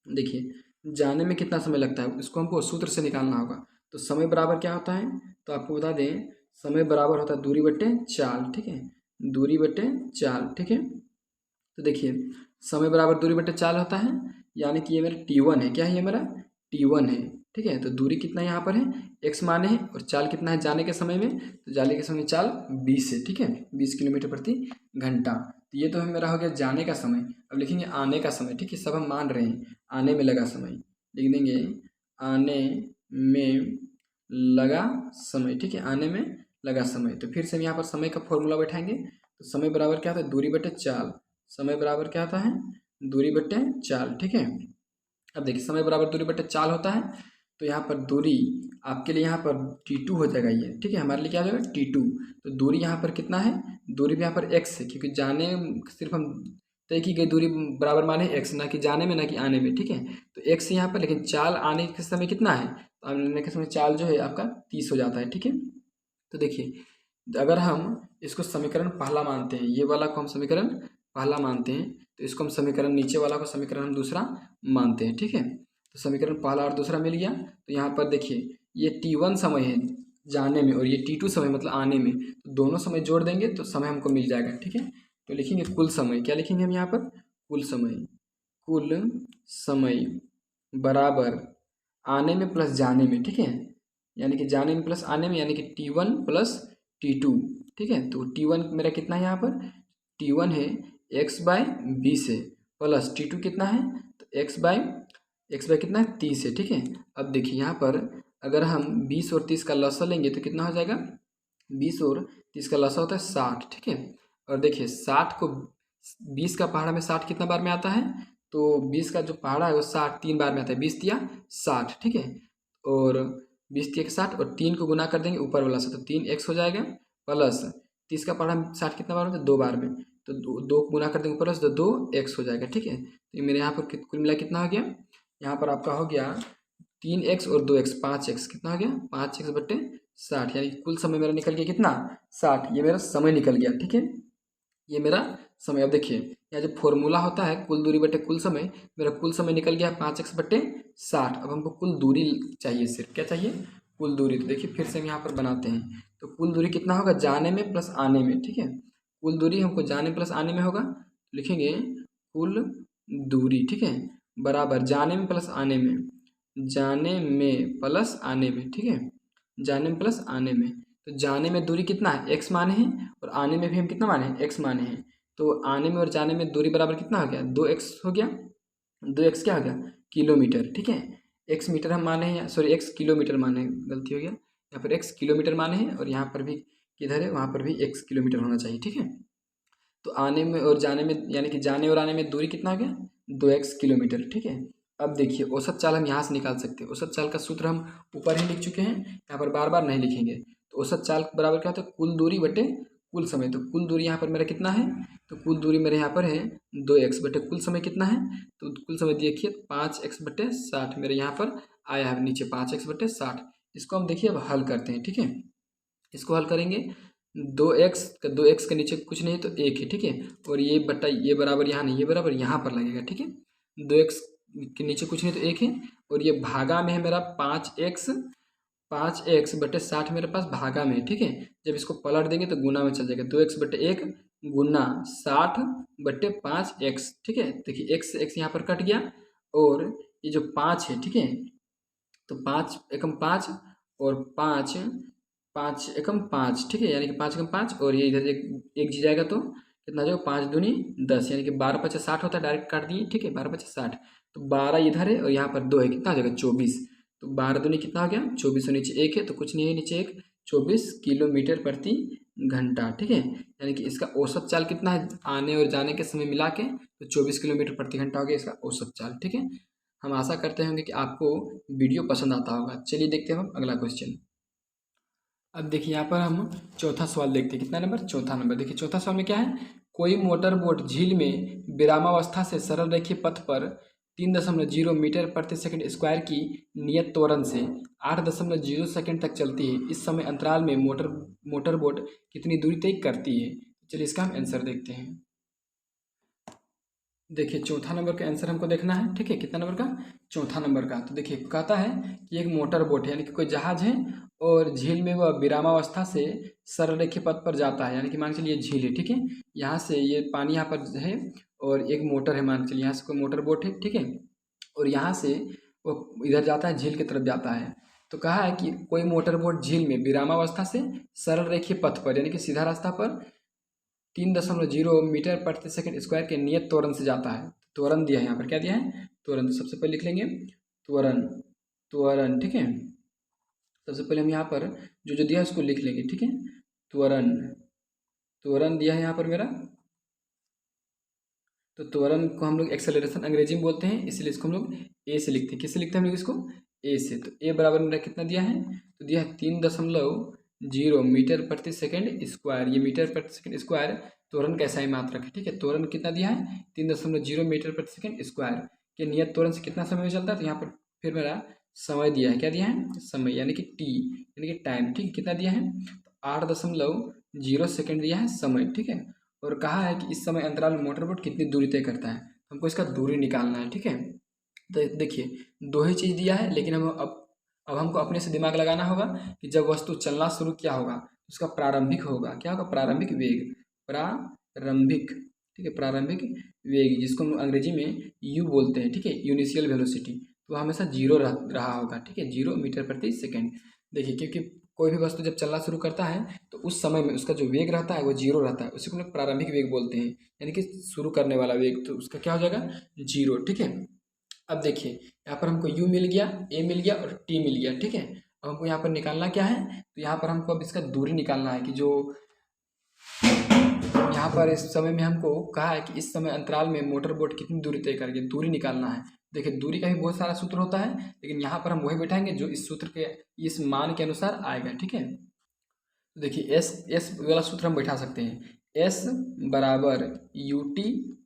देखिए जाने में कितना समय लगता है इसको हमको सूत्र से निकालना होगा। तो समय बराबर क्या होता है, तो आपको बता दें समय बराबर होता है दूरी बट्टे चाल। ठीक है, दूरी बट्टे चाल। ठीक है, तो देखिए समय बराबर दूरी बट्टे चाल होता है, यानी कि ये मेरा T1 है। क्या है, ये मेरा T1 है। ठीक है, तो दूरी कितना यहाँ पर है, x माने है, और चाल कितना है जाने के समय में, तो जाने के समय में चाल 20 है। ठीक है, 20 किलोमीटर प्रति घंटा। तो ये तो है मेरा हो गया जाने का समय। अब लिखेंगे आने का समय। ठीक है, सब हम मान रहे हैं, आने में लगा समय लिख देंगे, आने में लगा समय। ठीक है, आने में लगा समय। तो फिर से हम यहाँ पर समय का फॉर्मूला बैठाएंगे, तो समय बराबर क्या होता है, दूरी बटे चाल। समय बराबर क्या होता है, दूरी बटे चाल। ठीक है, अब देखिए समय बराबर दूरी बटे चाल होता है, तो यहाँ पर दूरी आपके लिए यहाँ पर T2 हो जाएगा ये। ठीक है, हमारे लिए क्या हो जाएगा T2। तो दूरी यहाँ पर कितना है, दूरी भी यहाँ पर x है, क्योंकि जाने सिर्फ हम तय की गई दूरी बराबर माने x, ना कि जाने में ना कि आने में। ठीक है, तो x यहाँ पर, लेकिन चाल आने के समय कितना है, तो आने के समय चाल जो है आपका 30 हो जाता है। ठीक है, तो देखिए अगर हम इसको समीकरण पहला मानते हैं, ये वाला को हम समीकरण पहला मानते हैं, तो इसको हम समीकरण नीचे वाला को समीकरण हम दूसरा मानते हैं। ठीक है, तो समीकरण पहला और दूसरा मिल गया। तो यहाँ पर देखिए ये T1 समय है जाने में और ये T2 समय मतलब आने में, तो दोनों समय जोड़ देंगे तो समय हमको मिल जाएगा। ठीक है, तो लिखेंगे कुल समय। क्या लिखेंगे हम यहाँ पर, कुल समय बराबर आने में प्लस जाने में। ठीक है, यानी कि जाने में प्लस आने में, यानी कि T1 प्लस T2। ठीक है, तो T1 मेरा कितना है यहाँ पर, T1 है x/20 है, प्लस T2 कितना है, तो x बाय कितना है 30 है। ठीक है, अब देखिए यहाँ पर अगर हम 20 और 30 का लसा लेंगे तो कितना हो जाएगा, 20 और 30 का लसा होता है 60। ठीक है, और देखिए 60 को 20 का पहाड़ा में 60 कितना बार में आता है, तो 20 का जो पहाड़ा है वो 60 3 बार में आता है, 20 तिया 60। ठीक है, और 20 तिया 60 और 3 को गुना कर देंगे ऊपर वाला से, तो 3x हो जाएगा, प्लस 30 का पहाड़ा में 60 कितना बार में होता है, 2 बार में, तो 2 गुना कर देंगे ऊपर से, तो 2x हो जाएगा। ठीक है, तो मेरे यहाँ पर कुल मिला कितना हो गया, यहाँ पर आपका हो गया 3x और 2x 5x, कितना हो गया 5x बट्टे 60, यानी कुल समय मेरा निकल गया कितना 60। ये मेरा समय निकल गया। ठीक है, ये मेरा समय। अब देखिए यहाँ जो फॉर्मूला होता है कुल दूरी बटे कुल समय, मेरा कुल समय निकल गया 5x बट्टे 60। अब हमको कुल दूरी चाहिए, सिर्फ क्या चाहिए, कुल दूरी। तो देखिए फिर से हम यहाँ पर बनाते हैं, तो कुल दूरी कितना होगा, जाने में प्लस आने में। ठीक है, कुल दूरी हमको जाने प्लस आने में होगा, लिखेंगे कुल दूरी, ठीक है, बराबर जाने में प्लस आने में, जाने में प्लस आने में, ठीक है, जाने में प्लस आने में। तो जाने में दूरी कितना है, एक्स माने हैं, और आने में भी हम कितना माने हैं, एक्स माने हैं। तो आने में और जाने में दूरी बराबर कितना हो गया, 2x हो गया। 2x क्या हो गया, किलोमीटर, ठीक है। एक्स मीटर हम माने हैं, सॉरी एक्स किलोमीटर माने हैं, गलती हो गया, यहाँ पर एक्स किलोमीटर माने हैं, और यहाँ पर भी किधर है, वहाँ पर भी एक्स किलोमीटर होना चाहिए, ठीक है। तो आने में और जाने में, यानी कि जाने और आने में दूरी कितना हो गया, 2x किलोमीटर, ठीक है। अब देखिए औसत चाल हम यहाँ से निकाल सकते हैं। औसत चाल का सूत्र हम ऊपर ही लिख चुके हैं, यहाँ पर बार बार नहीं लिखेंगे। तो औसत चाल बराबर क्या होता है, कुल दूरी बटे कुल समय। तो कुल दूरी यहाँ पर मेरा कितना है, तो कुल दूरी मेरे यहाँ पर है 2x बटे कुल समय कितना है, तो कुल समय देखिए 5x बटे 60 मेरे यहाँ पर आया है नीचे, 5x बटे 60। इसको हम देखिए अब हल करते हैं, ठीक है। इसको हल करेंगे, 2x के नीचे कुछ नहीं तो 1 है, ठीक है, और ये बटा ये बराबर यहाँ नहीं, ये बराबर यहाँ पर लगेगा, ठीक है। 2x के नीचे कुछ नहीं तो 1 है, और ये भागा में है मेरा 5x बटे 60 मेरे पास भागा में है, ठीक है। जब इसको पलट देंगे तो गुना में चल जाएगा, 2x बटे 1 गुना 60 बटे 5x, ठीक है। देखिए x से x यहाँ पर कट गया, और ये जो 5 है, ठीक है, तो 5 एकम 5 और 5 5 एकम 5, ठीक है, यानी कि 5 एकम 5, और ये इधर एक जी जाएगा तो कितना जाएगा, 5 दूनी 10, यानी कि 12 पचा 60 होता है, डायरेक्ट काट दिए, ठीक है, 12 पचा 60। तो 12 इधर है और यहाँ पर 2 है, कितना हो जाएगा 24। तो 12 दूनी कितना हो गया 24, और नीचे 1 है तो कुछ नहीं है, नीचे 1, 24 किलोमीटर प्रति घंटा, ठीक है। यानी कि इसका औसत चाल कितना है, आने और जाने के समय मिला के तो 24 किलोमीटर प्रति घंटा हो गया इसका औसत चाल, ठीक है। हम आशा करते होंगे कि आपको वीडियो पसंद आता होगा। चलिए देखते हैं हम अगला क्वेश्चन। अब देखिए यहाँ पर हम चौथा सवाल देखते हैं, कितना नंबर, चौथा नंबर। देखिए चौथा सवाल में क्या है, कोई मोटर बोट झील में विरामावस्था से सरल रेखीय पथ पर 3.0 मीटर प्रति सेकंड स्क्वायर की नियत त्वरण से 8.0 सेकंड तक चलती है। इस समय अंतराल में मोटर बोट कितनी दूरी तय करती है। चलिए इसका हम आंसर देखते हैं। देखिए चौथा नंबर का आंसर हमको देखना है, ठीक है, कितना नंबर का, चौथा नंबर का। तो देखिए कहता है कि एक मोटर बोट है, यानी कि कोई जहाज है, और झील में वह विरामावस्था से सरल रेखीय पथ पर जाता है, यानी कि मान के चलिए झील है, ठीक है, यहाँ से ये पानी यहाँ पर है, और एक मोटर है, मान के चलिए यहाँ से कोई मोटर बोट है, ठीक है, और यहाँ से वो इधर जाता है, झील की तरफ जाता है। तो कहा है कि कोई मोटर बोट झील में विरामावस्था से सरल रेखीय पथ पर, यानी कि सीधा रास्ता पर 3.0 मीटर प्रति सेकंड स्क्वायर के नियत त्वरण से जाता है। त्वरण दिया है यहाँ पर, क्या दिया है, त्वरण। सबसे पहले लिख लेंगे त्वरण, त्वरण, ठीक है। सबसे पहले हम यहाँ पर जो जो दिया है उसको लिख लेंगे, ठीक है। त्वरण, त्वरण दिया है यहाँ पर मेरा। तो त्वरण को हम लोग एक्सेलरेशन अंग्रेजी में बोलते हैं, इसलिए इसको हम लोग ए से लिखते हैं। किससे लिखते हैं हम लोग इसको, ए से। तो ए बराबर मेरा कितना दिया है, तो दिया है 3.0 मीटर प्रति सेकंड स्क्वायर। ये मीटर प्रति सेकंड स्क्वायर त्वरण का SI मात्रक है, ठीक है। त्वरण कितना दिया है, 3.0 मीटर प्रति सेकंड स्क्वायर के नियत त्वरण से कितना समय में चलता है। तो यहाँ पर फिर मेरा समय दिया है, क्या दिया है, समय, यानी कि टी, यानी कि टाइम, ठीक है। कितना दिया है, तो 8.0 सेकंड दिया है समय, ठीक है। और कहा है कि इस समय अंतराल में मोटर बोट कितनी दूरी तय करता है, हमको इसका दूरी निकालना है, ठीक है। तो देखिए दो ही चीज़ दिया है, लेकिन हम अब हमको अपने से दिमाग लगाना होगा कि जब वस्तु चलना शुरू किया होगा उसका प्रारंभिक होगा, क्या होगा, प्रारंभिक वेग, प्रारंभिक, ठीक है, प्रारंभिक वेग, जिसको हम अंग्रेजी में यू बोलते हैं, ठीक है, यूनिशियल वेलोसिटी। तो हमेशा 0 रहा होगा, ठीक है, 0 मीटर प्रति सेकेंड। देखिए क्योंकि कोई भी वस्तु जब चलना शुरू करता है तो उस समय में उसका जो वेग रहता है वो 0 रहता है, उसी को हम लोग प्रारंभिक वेग बोलते हैं, यानी कि शुरू करने वाला वेग, तो उसका क्या हो जाएगा 0, ठीक है। अब देखिए यहाँ पर हमको u मिल गया, a मिल गया और t मिल गया, ठीक है। अब हमको यहाँ पर निकालना क्या है, तो यहाँ पर हमको अब इसका दूरी निकालना है कि जो यहाँ पर इस समय में हमको कहा है कि इस समय अंतराल में मोटर बोट कितनी दूरी तय करेगी, दूरी निकालना है। देखिए दूरी का भी बहुत सारा सूत्र होता है, लेकिन यहाँ पर हम वही बैठाएंगे जो इस सूत्र के, इस मान के अनुसार आएगा, ठीक है। तो देखिए एस वाला सूत्र हम बैठा सकते हैं, एस बराबर ut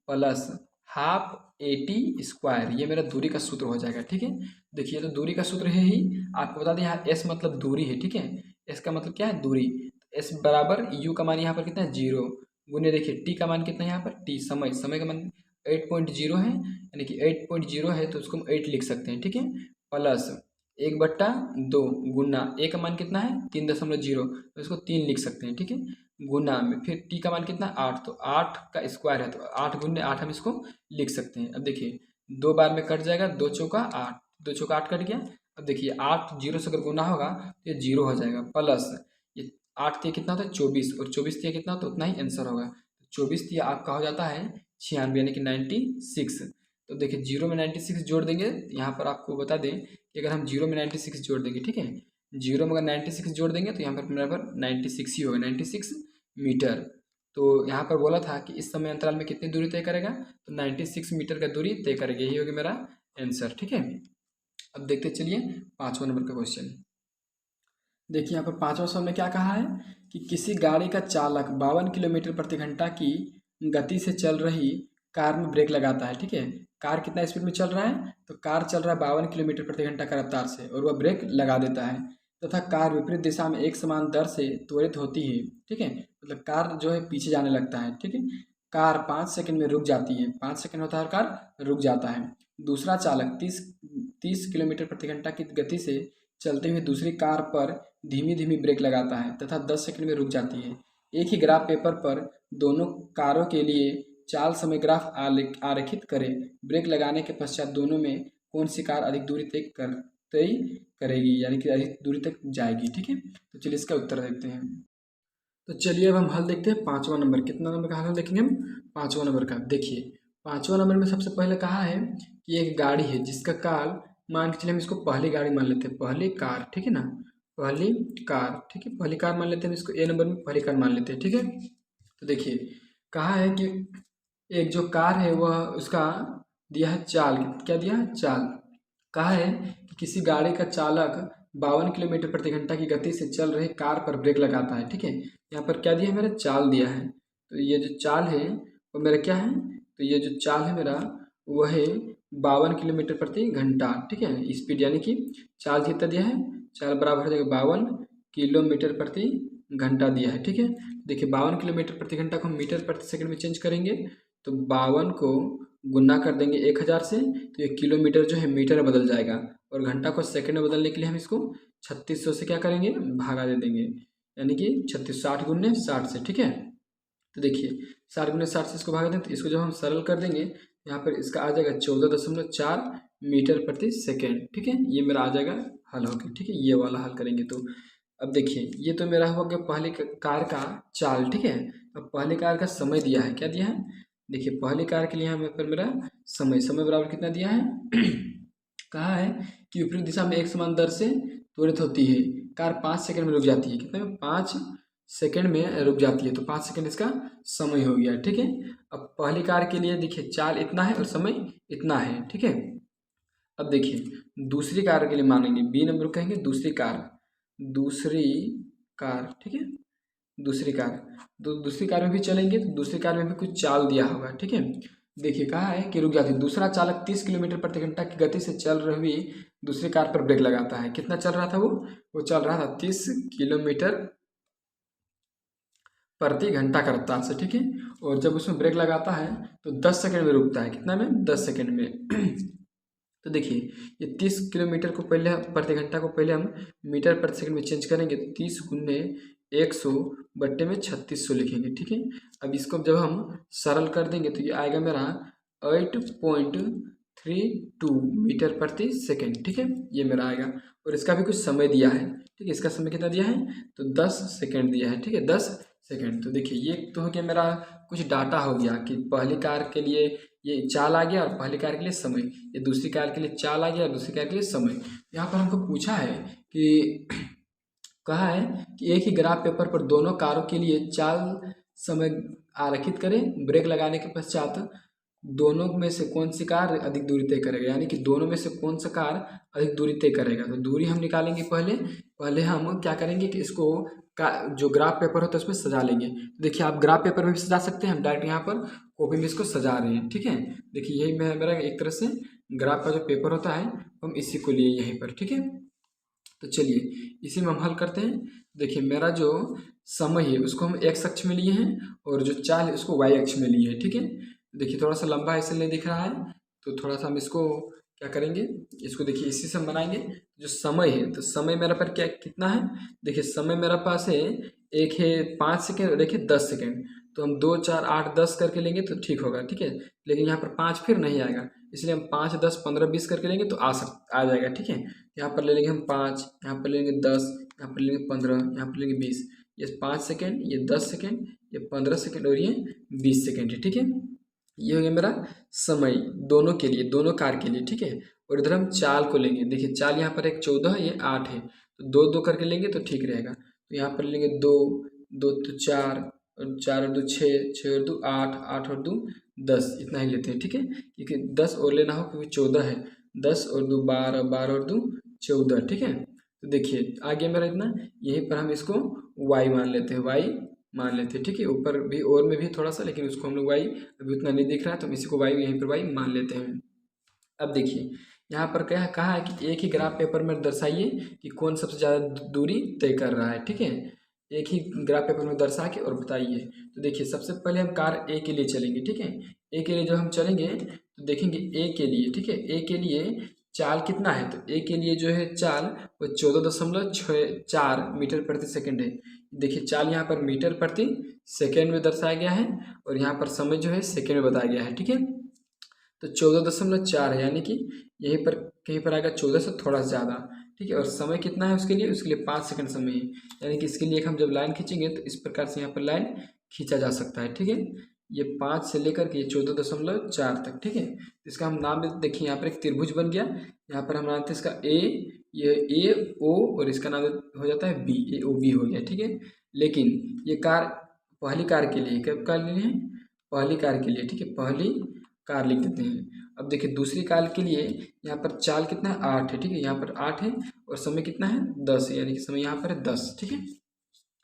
plus half AT square, ये मेरा दूरी का सूत्र हो जाएगा, ठीक है। देखिए तो दूरी का सूत्र है ही, आपको बता दें यहाँ s मतलब दूरी है, ठीक है। s का मतलब क्या है, दूरी। s बराबर u का मान यहाँ पर कितना है 0, गुने देखिए t का मान कितना है यहाँ पर, t समय, समय का मान 8.0 है, यानी कि 8.0 है तो उसको हम 8 लिख सकते हैं, ठीक है, प्लस 1/2 गुना a का मान कितना है 3.0, तो इसको 3 लिख सकते हैं, ठीक है। गुना में फिर टी का मान कितना 8, तो 8 का स्क्वायर है तो 8 गुने 8 हम इसको लिख सकते हैं। अब देखिए 2 बार में कट जाएगा, 2 चौका 8, 2 चौका 8 कट गया। अब देखिए 8 जीरो से अगर गुना होगा तो ये जीरो हो जाएगा, प्लस ये 8 तिया कितना होता है 24, और 24 तिया कितना, तो उतना ही आंसर होगा। 24 तिया आपका हो जाता है 96 यानी कि 96। तो देखिए जीरो में 96 जोड़ देंगे, यहाँ पर आपको बता दें कि अगर हम जीरो में 96 जोड़ देंगे, ठीक है, जीरो में अगर 96 जोड़ देंगे तो यहाँ पर मेरा पर 96 ही होगा, 96 मीटर। तो यहाँ पर बोला था कि इस समय अंतराल में कितनी दूरी तय करेगा, तो 96 मीटर का दूरी तय करेगा, यही होगा मेरा आंसर, ठीक है। अब देखते चलिए 5वां नंबर का क्वेश्चन। देखिए यहाँ पर 5वां सवाल में क्या कहा है कि किसी गाड़ी का चालक 52 किलोमीटर प्रति घंटा की गति से चल रही कार में ब्रेक लगाता है, ठीक है। कार कितना स्पीड में चल रहा है, तो कार चल रहा है 52 किलोमीटर प्रति घंटा की रफ्तार से, और वह ब्रेक लगा देता है तथा कार विपरीत दिशा में एक समान दर से त्वरित होती है, ठीक है। मतलब कार जो है पीछे जाने लगता है, ठीक है। कार 5 सेकंड में रुक जाती है, 5 सेकंड होता है और कार रुक जाता है। दूसरा चालक 30 किलोमीटर प्रति घंटा की गति से चलते हुए दूसरी कार पर धीमी धीमी ब्रेक लगाता है तथा 10 सेकंड में रुक जाती है। एक ही ग्राफ पेपर पर दोनों कारों के लिए चाल समय ग्राफ आरेखित करें। ब्रेक लगाने के पश्चात दोनों में कौन सी कार अधिक दूरी तय करेगी, यानी कि अधिक दूरी तक जाएगी, ठीक है। तो चलिए इसका उत्तर देखते हैं। तो चलिए अब हम हल देखते हैं 5वां नंबर। कितना नंबर का हल देखेंगे हम, 5वां नंबर का। देखिए 5वां नंबर में सबसे पहले कहा है कि एक गाड़ी है जिसका काल, मान के चलिए हम इसको पहली गाड़ी मान लेते हैं, पहली कार, ठीक है ना, पहली कार, ठीक है, पहली कार मान लेते हैं, इसको ए नंबर में पहली कार मान लेते हैं, ठीक है। तो देखिए कहा है कि एक जो कार है वह उसका दिया है चाल, क्या दिया है चाल। कहा है कि किसी गाड़ी का चालक 52 किलोमीटर प्रति घंटा की गति से चल रही कार पर ब्रेक लगाता है, ठीक है। यहाँ पर क्या दिया है, मेरा चाल दिया है। तो ये जो चाल है वो मेरा क्या है, तो ये जो चाल है मेरा वह है 52 किलोमीटर प्रति घंटा, ठीक है, स्पीड, यानी कि चाल कितना दिया है, चाल बराबर हो जाएगा 52 किलोमीटर प्रति घंटा दिया है, ठीक है। देखिए 52 किलोमीटर प्रति घंटा को हम मीटर प्रति सेकंड में चेंज करेंगे, तो 52 को गुना कर देंगे 1000 से, तो ये किलोमीटर जो है मीटर में बदल जाएगा, और घंटा को सेकंड में बदलने के लिए हम इसको 3600 से क्या करेंगे, भागा दे देंगे, यानी कि 36, 60 गुने 60 से, ठीक है। तो देखिए 60 गुने 60 से इसको भागा दें, तो इसको जब हम सरल कर देंगे यहाँ पर इसका आ जाएगा 14.4 मीटर प्रति सेकेंड, ठीक है। ये मेरा आ जाएगा हल हो गया, ठीक है, ये वाला हल करेंगे। तो अब देखिए ये तो मेरा हो गया पहली कार का चाल, ठीक है। अब पहली कार का समय दिया है, क्या दिया है, देखिए पहली कार के लिए यहाँ पर मेरा समय बराबर कितना दिया है कहा है कि विपरीत दिशा में एक समान दर से त्वरित होती है। कार 5 सेकंड में रुक जाती है, कितने में, 5 सेकंड में रुक जाती है, तो 5 सेकंड इसका समय हो गया, ठीक है। अब पहली कार के लिए देखिए चाल इतना है और समय इतना है, ठीक है। अब देखिए दूसरी कार के लिए मानेंगे, बी नंबर कहेंगे दूसरी कार, ठीक है, दूसरी कार, तो दूसरी कार में भी चलेंगे, तो दूसरी कार में भी कुछ चाल दिया होगा, ठीक है। देखिए कहा है कि रुक जाती है, दूसरा चालक 30 किलोमीटर प्रति घंटा की गति से चल रही दूसरी कार पर ब्रेक लगाता है। कितना चल रहा था वो चल रहा था 30 किलोमीटर प्रति घंटा की रफ्तार से, ठीक है। और जब उसमें ब्रेक लगाता है तो 10 सेकंड में रुकता है, कितना में, 10 सेकंड में। तो देखिए ये 30 किलोमीटर को पहले प्रति घंटा को पहले हम मीटर प्रति सेकंड में चेंज करेंगे, तो 30 गुने 100 बट्टे में 3600 लिखेंगे, ठीक है। अब इसको जब हम सरल कर देंगे तो ये आएगा मेरा 8.32 मीटर प्रति सेकंड, ठीक है, ये मेरा आएगा। और इसका भी कुछ समय दिया है, ठीक है, इसका समय कितना दिया है, तो 10 सेकंड दिया है, ठीक है, 10 सेकंड। तो देखिए ये तो हो गया मेरा कुछ डाटा हो गया कि पहली कार के लिए ये चाल आ गया और पहली कार के लिए समय, ये दूसरी कार के लिए चाल आ गया और दूसरी कार के लिए समय। यहाँ पर हमको पूछा है कि कहा है कि एक ही ग्राफ पेपर पर दोनों कारों के लिए चाल समय आरेखित करें। ब्रेक लगाने के पश्चात दोनों में से कौन सी कार अधिक दूरी तय करेगा, यानी कि दोनों में से कौन सा कार अधिक दूरी तय करेगा। तो दूरी हम निकालेंगे, पहले हम क्या करेंगे कि इसको का जो ग्राफ पेपर होता है उसमें सजा लेंगे। तो देखिए आप ग्राफ पेपर में भी सजा सकते हैं, हम डायरेक्ट यहाँ पर कॉपी में इसको सजा रहे हैं, ठीक है। देखिए यही मेरा एक तरह से ग्राफ का जो पेपर होता है हम इसी को लिए यहीं पर, ठीक है। तो चलिए इसी में हम हल करते हैं। देखिए मेरा जो समय है उसको हम x अक्ष में लिए हैं और जो चाल है उसको y अक्ष में लिए हैं, ठीक है। देखिए थोड़ा सा लंबा इसलिए दिख रहा है, तो थोड़ा सा हम इसको क्या करेंगे, इसको देखिए इसी से हम बनाएंगे। जो समय है तो समय मेरा पर क्या कितना है, देखिए समय मेरा पास है, एक है 5 सेकेंड और एक है 10 सेकेंड। तो हम 2 4 8 10 करके लेंगे तो ठीक होगा, ठीक है। लेकिन यहाँ पर 5 फिर नहीं आएगा, इसलिए हम 5 10 15 20 करके लेंगे तो आ जाएगा, ठीक है। यहाँ पर ले लेंगे हम 5, यहाँ पर लेंगे 10, यहाँ पर लेंगे 15, यहाँ पर लेंगे 20। ये 5 सेकेंड, ये 10 सेकेंड, ये 15 सेकेंड और ये 20 सेकेंड है, ठीक है। ये हो गया मेरा समय दोनों के लिए, दोनों कार के लिए, ठीक है। और इधर हम चाल को लेंगे, देखिए चाल यहाँ पर एक 14 है, ये 8 है, तो 2 2 करके लेंगे तो ठीक रहेगा। तो यहाँ पर लेंगे 2 2 तो 4 और 4 और 2 6, 6 और 2 8, 8 और 2 10, इतना ही लेते हैं, ठीक है। क्योंकि 10 और लेना हो क्योंकि 14 है, 10 और 2 12, 12 और 2 14, ठीक है। तो देखिए आ गया मेरा इतना, यहीं पर हम इसको y मान लेते हैं, y मान लेते हैं, ठीक है। ऊपर भी और में भी थोड़ा सा, लेकिन उसको हम लोग y अभी उतना नहीं दिख रहा है तो हम इसी को y यहीं पर y मान लेते हैं। अब देखिए यहाँ पर क्या कहा है कि एक ही ग्राफ पेपर में दर्शाइए कि कौन सबसे ज़्यादा दूरी तय कर रहा है, ठीक है। एक ही ग्राफ पेपर में दर्शा के और बताइए। तो देखिए सबसे पहले हम कार ए के लिए चलेंगे, ठीक है। ए के लिए जब हम चलेंगे तो देखेंगे ए के लिए, ठीक है, ए के लिए चाल कितना है, तो ए के लिए जो है चाल वो 14.64 मीटर प्रति सेकंड है। देखिए चाल यहाँ पर मीटर प्रति सेकंड में दर्शाया गया है और यहाँ पर समय जो है सेकंड में बताया गया है, ठीक है। तो 14.4 है, यानी कि यहीं पर कहीं पर आएगा 14 से थोड़ा ज़्यादा, ठीक है। और समय कितना है उसके लिए 5 सेकंड समय है, यानी कि इसके लिए हम जब लाइन खींचेंगे तो इस प्रकार से यहाँ पर लाइन खींचा जा सकता है, ठीक है। ये 5 से लेकर के 14.4 तक, ठीक है। इसका हम नाम देखिए, यहाँ पर एक त्रिभुज बन गया, यहाँ पर हम बनाते हैं इसका ए, ये ए ओ और इसका नाम हो जाता है बी, ए ओ बी हो गया, ठीक है। लेकिन ये कार पहली कार के लिए, कब कार लिए है, पहली कार के लिए, ठीक है, पहली कार लिख देते हैं। अब देखिए दूसरी कार के लिए यहाँ पर चाल कितना है, 8 है, ठीक है, यहाँ पर 8 है और समय कितना है 10 है, यानी कि समय यहाँ पर है 10, ठीक है।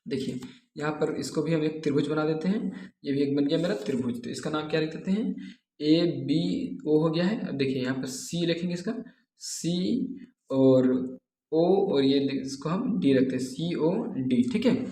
देखिए यहाँ पर इसको भी हम एक त्रिभुज बना देते हैं, ये भी एक बन गया मेरा त्रिभुज। तो इसका नाम क्या लिख देते हैं, ए बी ओ हो गया है। अब देखिए यहाँ पर सी लिखेंगे, इसका सी और ओ और ये इसको हम डी रखते हैं, सी ओ डी, ठीक है।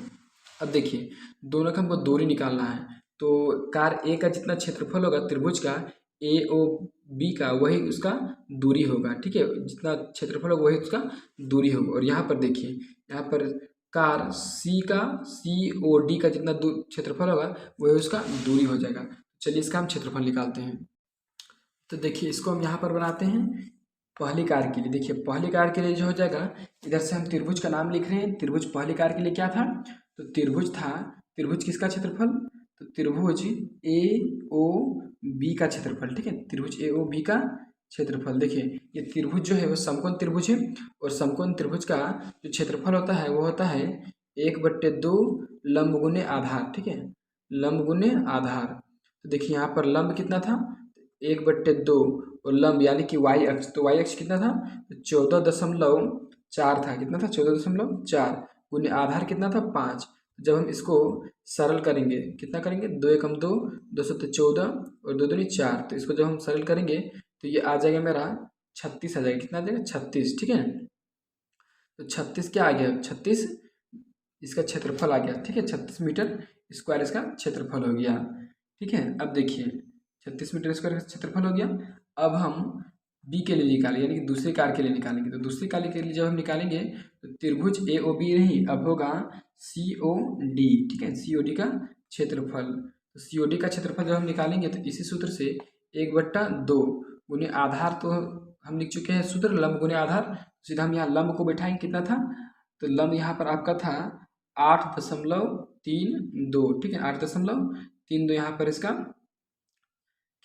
अब देखिए दोनों का हमको दूरी निकालना है, तो कार ए का जितना क्षेत्रफल होगा त्रिभुज का ए ओ बी का, वही उसका दूरी होगा, ठीक है। जितना क्षेत्रफल होगा वही उसका दूरी होगा। और यहाँ पर देखिए, यहाँ पर कार सी का सी ओ डी का जितना क्षेत्रफल होगा वही उसका दूरी हो जाएगा। चलिए इसका हम क्षेत्रफल निकालते हैं। तो देखिए इसको हम यहाँ पर बनाते हैं पहली कार के लिए। देखिए पहली कार के लिए जो हो जाएगा, इधर से हम त्रिभुज का नाम लिख रहे हैं। त्रिभुज पहली कार के लिए क्या था, तो त्रिभुज था, त्रिभुज किसका क्षेत्रफल, तो त्रिभुज ए ओ बी का क्षेत्रफल, ठीक है, त्रिभुज ए ओ बी का क्षेत्रफल। देखिए ये त्रिभुज जो है वो समकोण त्रिभुज है और समकोण त्रिभुज का जो क्षेत्रफल होता है वो होता है 1/2 लंब गुने आधार, ठीक है, लंब गुने आधार। तो देखिए यहाँ पर लंब कितना था 1/2 और लंब यानी कि वाई अक्ष, तो वाई अक्ष कितना था, तो 14.4 था, कितना था 14.4 गुने आधार कितना था 5। जब हम इसको सरल करेंगे, कितना करेंगे 2 एकम 2, 2 सत्ते 14 और 2 दूनी 4, तो इसको जब हम सरल करेंगे तो ये आ जाएगा मेरा 36 आ जाएगा, कितना आ जाएगा 36, ठीक है। तो 36 क्या आ गया, 36 इसका क्षेत्रफल आ गया, ठीक है, 36 मीटर स्क्वायर इसका क्षेत्रफल हो गया, ठीक है। अब देखिए 36 मीटर स्क्वायर का क्षेत्रफल हो गया। अब हम बी के लिए निकालेंगे, यानी कि दूसरी कार के लिए निकालेंगे। तो दूसरी कार के लिए जब हम निकालेंगे तो त्रिभुज ए ओ बी नहीं, अब होगा सी ओ डी, ठीक है, सी ओ डी का क्षेत्रफल। तो सी ओ डी का क्षेत्रफल जब हम निकालेंगे तो इसी सूत्र से 1/2 गुने आधार, तो हम लिख चुके हैं सूत्र लंब गुने आधार, सीधा हम यहाँ लंब को बैठाएंगे, कितना था, तो लंब यहाँ पर आपका था 8.32, ठीक है, 8.32 यहाँ पर इसका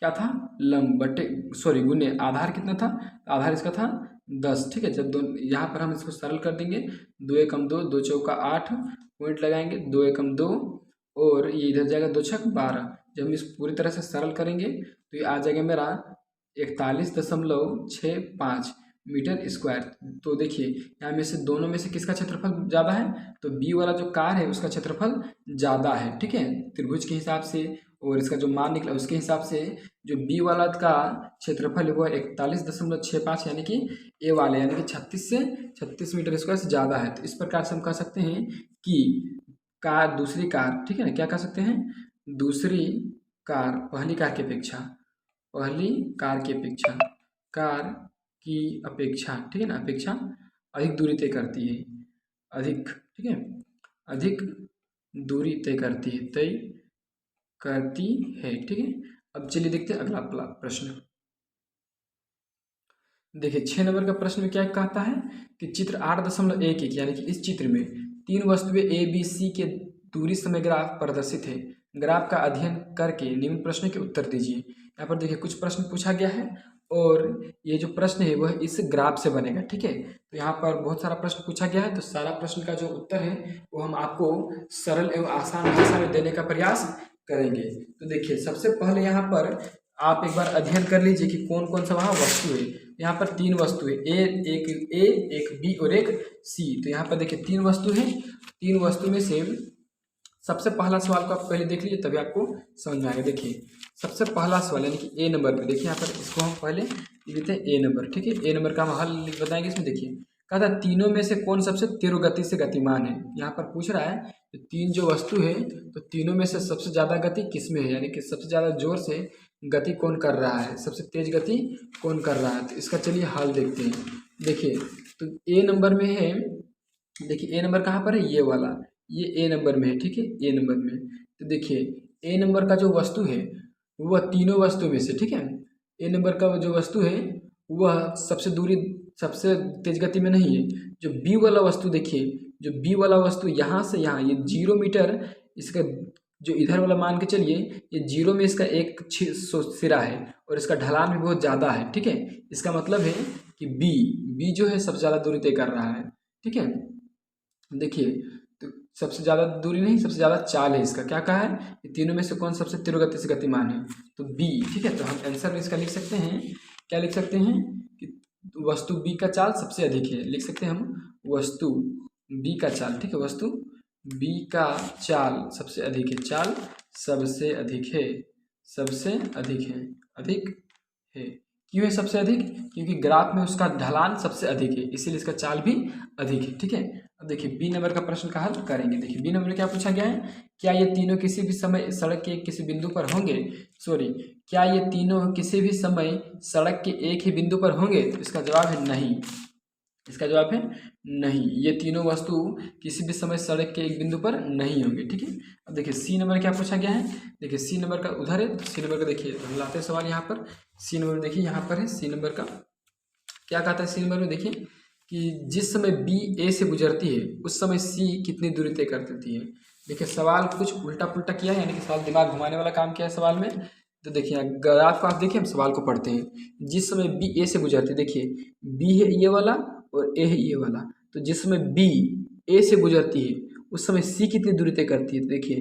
क्या था लंब बटे सॉरी गुने आधार कितना था, आधार इसका था 10, ठीक है। जब दोनों यहाँ पर हम इसको सरल कर देंगे, 2 एकम 2, 2 चौका 8 पॉइंट लगाएंगे, 2 एकम 2 और ये इधर जाएगा 2 छक 12। जब हम इस पूरी तरह से सरल करेंगे तो ये आ जाएगा मेरा 41.65 मीटर स्क्वायर। तो देखिए यहाँ में से दोनों में से किसका क्षेत्रफल ज़्यादा है, तो बी वाला जो कार है उसका क्षेत्रफल ज़्यादा है, ठीक है, त्रिभुज के हिसाब से और इसका जो मान निकला उसके हिसाब से जो बी वाला का क्षेत्रफल है वो 41.65, यानी कि ए वाले यानी कि 36 मीटर स्क्वायर से ज़्यादा है। तो इस प्रकार से हम कह सकते हैं कि कार दूसरी कार, ठीक है ना, क्या कह सकते हैं, दूसरी कार पहली कार की अपेक्षा, पहली कार की अपेक्षा कार की अपेक्षा, ठीक है ना, अपेक्षा अधिक दूरी तय करती है, अधिक, ठीक है, अधिक दूरी तय करती है, ठीक है। अब चलिए देखते हैं अगला प्रश्न। देखिए 6 नंबर का प्रश्न में क्या कहता है कि चित्र 8.11 यानी कि इस चित्र में 3 वस्तुएं ए बी सी के दूरी समय ग्राफ प्रदर्शित है। ग्राफ का अध्ययन करके निम्न प्रश्न के उत्तर दीजिए। यहाँ पर देखिए कुछ प्रश्न पूछा गया है और ये जो प्रश्न है वह इस ग्राफ से बनेगा, ठीक है। तो यहाँ पर बहुत सारा प्रश्न पूछा गया है, तो सारा प्रश्न का जो उत्तर है वो हम आपको सरल एवं आसान भाषा में देने का प्रयास करेंगे। तो देखिए सबसे पहले यहाँ पर आप एक बार अध्ययन कर लीजिए कि कौन कौन सा वहाँ वस्तु है। यहाँ पर 3 वस्तु है, एक बी और एक सी। तो यहाँ पर देखिए 3 वस्तु है, 3 वस्तु में से सबसे पहला सवाल को आप पहले देख लीजिए तभी आपको समझ में आएगा। देखिए सबसे पहला सवाल यानी कि ए नंबर पे, देखिए यहाँ पर इसको हम पहले लिख देते हैं ए नंबर, ठीक है। ए नंबर का हम हल बताएंगे इसमें। देखिए कहा था तीनों में से कौन सबसे तीव्र गति से गतिमान है। यहाँ पर पूछ रहा है तो 3 जो वस्तु है तो तीनों में से सबसे ज़्यादा गति किस में है, यानी कि सबसे ज़्यादा जोर से गति कौन कर रहा है, सबसे तेज गति कौन कर रहा है। तो इसका चलिए हल देखते हैं। देखिए तो ए नंबर में है, देखिए ए नंबर कहाँ पर है, ये वाला, ये ए नंबर में है, ठीक है, ए नंबर में। तो देखिए ए नंबर का जो वस्तु है वह तीनों वस्तु में से, ठीक है, ए नंबर का जो वस्तु है वह सबसे तेज गति में नहीं है। जो बी वाला वस्तु देखिए, जो बी वाला वस्तु यहाँ से यहाँ ये 0 मीटर, इसका जो इधर वाला मान के चलिए ये 0 में इसका एक सिरा है और इसका ढलान भी बहुत ज़्यादा है, ठीक है। इसका मतलब है कि बी जो है सबसे ज़्यादा दूरी तय कर रहा है, ठीक है। देखिए तो सबसे ज़्यादा दूरी नहीं, सबसे ज़्यादा चाल है इसका। क्या कहा है कि तीनों में से कौन सबसे तीव्र गति से गतिमान है, तो बी, ठीक है। तो हम आंसर में इसका लिख सकते हैं, क्या लिख सकते हैं कि वस्तु बी का चाल सबसे अधिक है। लिख सकते हैं हम वस्तु बी का चाल, ठीक है, वस्तु बी का चाल सबसे अधिक है, चाल सबसे अधिक है, सबसे अधिक है, अधिक है। क्यों है सबसे अधिक, क्योंकि ग्राफ में उसका ढलान सबसे अधिक है, इसीलिए इसका चाल भी अधिक है, ठीक है। अब देखिए बी नंबर का प्रश्न का हल करेंगे। देखिए बी नंबर में क्या पूछा गया है, क्या ये तीनों किसी भी समय सड़क के किसी बिंदु पर होंगे, क्या ये तीनों किसी भी समय सड़क के एक ही बिंदु पर होंगे। तो इसका जवाब है नहीं, इसका जवाब है नहीं, ये तीनों वस्तु किसी भी समय सड़क के एक बिंदु पर नहीं होंगे, ठीक है। अब देखिए सी नंबर क्या पूछा गया है। देखिए सी नंबर का उधर है, तो सी नंबर का देखिए हम लाते हैं सवाल यहाँ पर। सी नंबर में देखिए यहाँ पर है, सी नंबर का क्या कहता है। सी नंबर में देखिए कि जिस समय बी ए से गुजरती है उस समय सी कितनी दूरी तय कर देती है। देखिए सवाल कुछ उल्टा पुल्टा किया है, यानी कि सवाल दिमाग घुमाने वाला काम किया है सवाल में। तो देखिए ग्राफ को आप देखिए, हम सवाल को पढ़ते हैं। जिस समय बी ए से गुजरती है, देखिए बी है ये वाला और ए है ये वाला, तो जिस समय बी ए से गुजरती है उस समय सी कितनी दूरी तय करती है। तो देखिए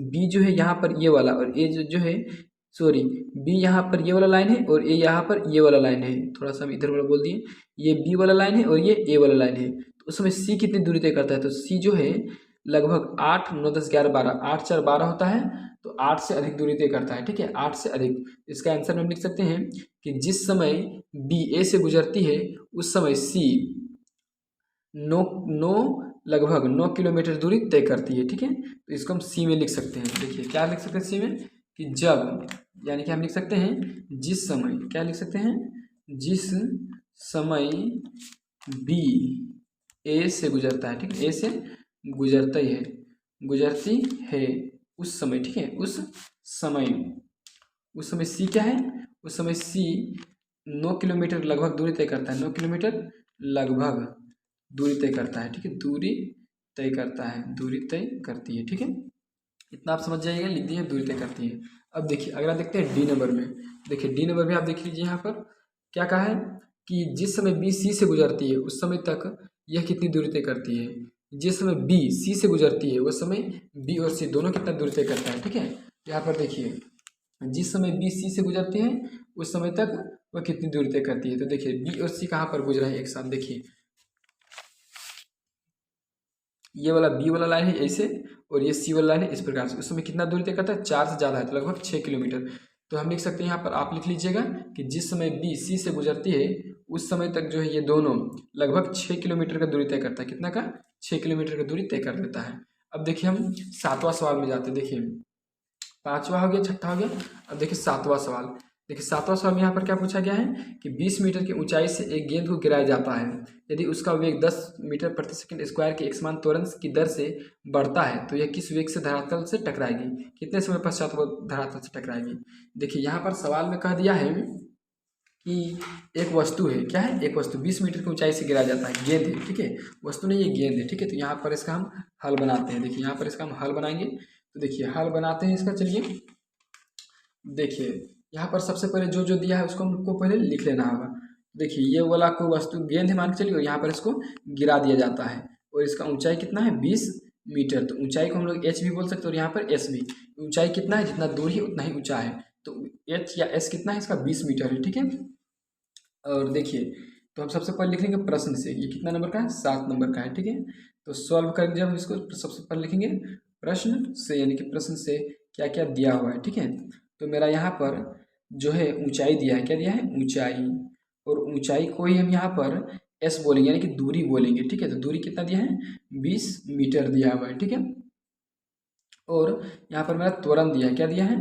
बी जो है यहाँ पर ये वाला और ए जो है बी यहाँ पर ये वाला लाइन है और ए यहाँ पर ये वाला लाइन है। थोड़ा सा हम इधर वाला बोल दिए, ये बी वाला लाइन है और ये ए वाला लाइन है। तो उस समय सी कितनी दूरी तय करता है, तो सी जो है लगभग 8, 9, 10, 11, 12, 8, 4, 12 होता है, तो 8 से अधिक दूरी तय करता है, ठीक है, 8 से अधिक। इसका आंसर हम लिख सकते हैं कि जिस समय बी ए से गुजरती है उस समय सी लगभग 9 किलोमीटर दूरी तय करती है, ठीक है। तो इसको हम सी में लिख सकते हैं। देखिए क्या लिख सकते हैं सी में कि जब, यानी कि हम लिख सकते हैं जिस समय, क्या लिख सकते हैं, जिस समय बी ए से गुजरता है, ठीक है, ए से गुजरती है उस समय, ठीक है, उस समय सी क्या है, उस समय सी 9 किलोमीटर लगभग दूरी तय करता है, 9 किलोमीटर लगभग दूरी तय करता है, ठीक है, दूरी तय करता है, दूरी तय करती है, ठीक है। इतना आप समझ जाइएगा, लिख दिए दूरी तय करती है। अब देखिए अगला देखते हैं डी नंबर में। देखिए डी नंबर में आप देख लीजिए यहाँ पर क्या कहा है कि जिस समय बी सी से गुजरती है उस समय तक यह कितनी दूरी तय करती है। जिस समय बी सी से गुजरती है उस समय बी और सी दोनों कितना दूरी तय करता है, ठीक है। यहाँ पर देखिए जिस समय बी सी से गुजरती है उस समय तक वह कितनी दूरी तय करती है। तो देखिए बी और सी कहाँ पर गुजरा है एक साथ, देखिए ये वाला बी वाला लाइन है ऐसे और ये सी वाला लाइन है इस प्रकार से। उस समय कितना दूरी तय करता है, 4 से ज़्यादा है, तो लगभग 6 किलोमीटर। तो हम लिख सकते हैं यहाँ पर, आप लिख लीजिएगा कि जिस समय बी सी से गुजरती है उस समय तक जो है ये दोनों लगभग 6 किलोमीटर का दूरी तय करता है। कितना का, 6 किलोमीटर का दूरी तय कर लेता है। अब देखिए हम 7वां सवाल में जाते हैं। देखिए 5वां हो गया, 6ठा हो गया, अब देखिए 7वां सवाल। देखिए 7वां सवाल में यहाँ पर क्या पूछा गया है कि 20 मीटर की ऊंचाई से एक गेंद को गिराया जाता है। यदि उसका वेग 10 मीटर प्रति सेकंड स्क्वायर के एकसमान त्वरण की दर से बढ़ता है तो यह किस वेग से धरातल से टकराएगी, कितने समय पश्चात वो धरातल से टकराएगी। देखिए यहाँ पर सवाल में कह दिया है कि एक वस्तु है, क्या है, एक वस्तु 20 मीटर की ऊंचाई से गिराया जाता है, गेंद है, ठीक है, वस्तु नहीं, ये गेंद है, ठीक है। तो यहाँ पर इसका हम हल बनाते हैं। देखिए यहाँ पर इसका हम हल बनाएंगे। तो देखिए हल बनाते हैं इसका, चलिए। देखिए यहाँ पर सबसे पहले जो जो दिया है उसको हमको पहले लिख लेना होगा। देखिए ये वाला कोई वस्तु गेंद है मान के चलिए, और यहाँ पर इसको गिरा दिया जाता है, और इसका ऊंचाई कितना है 20 मीटर। तो ऊंचाई को हम लोग एच भी बोल सकते हैं, और यहाँ पर एस भी। ऊंचाई कितना है, जितना दूर है उतना ही ऊंचा है, तो एच या एस कितना है इसका 20 मीटर है, ठीक है। और देखिए तो हम सबसे पहले लिख लेंगे प्रश्न से, ये कितना नंबर का है, 7 नंबर का है, ठीक है। तो सॉल्व करेंगे जब हम इसको, सबसे पहले लिखेंगे प्रश्न से, यानी कि प्रश्न से क्या क्या दिया हुआ है, ठीक है। तो मेरा यहाँ पर जो है ऊंचाई दिया है, क्या दिया है, ऊंचाई, और ऊंचाई को ही हम यहाँ पर एस बोलेंगे, यानी कि दूरी बोलेंगे, ठीक है। तो दूरी कितना दिया है, 20 मीटर दिया हुआ है, ठीक है। और यहाँ पर मेरा त्वरण दिया है, क्या दिया है,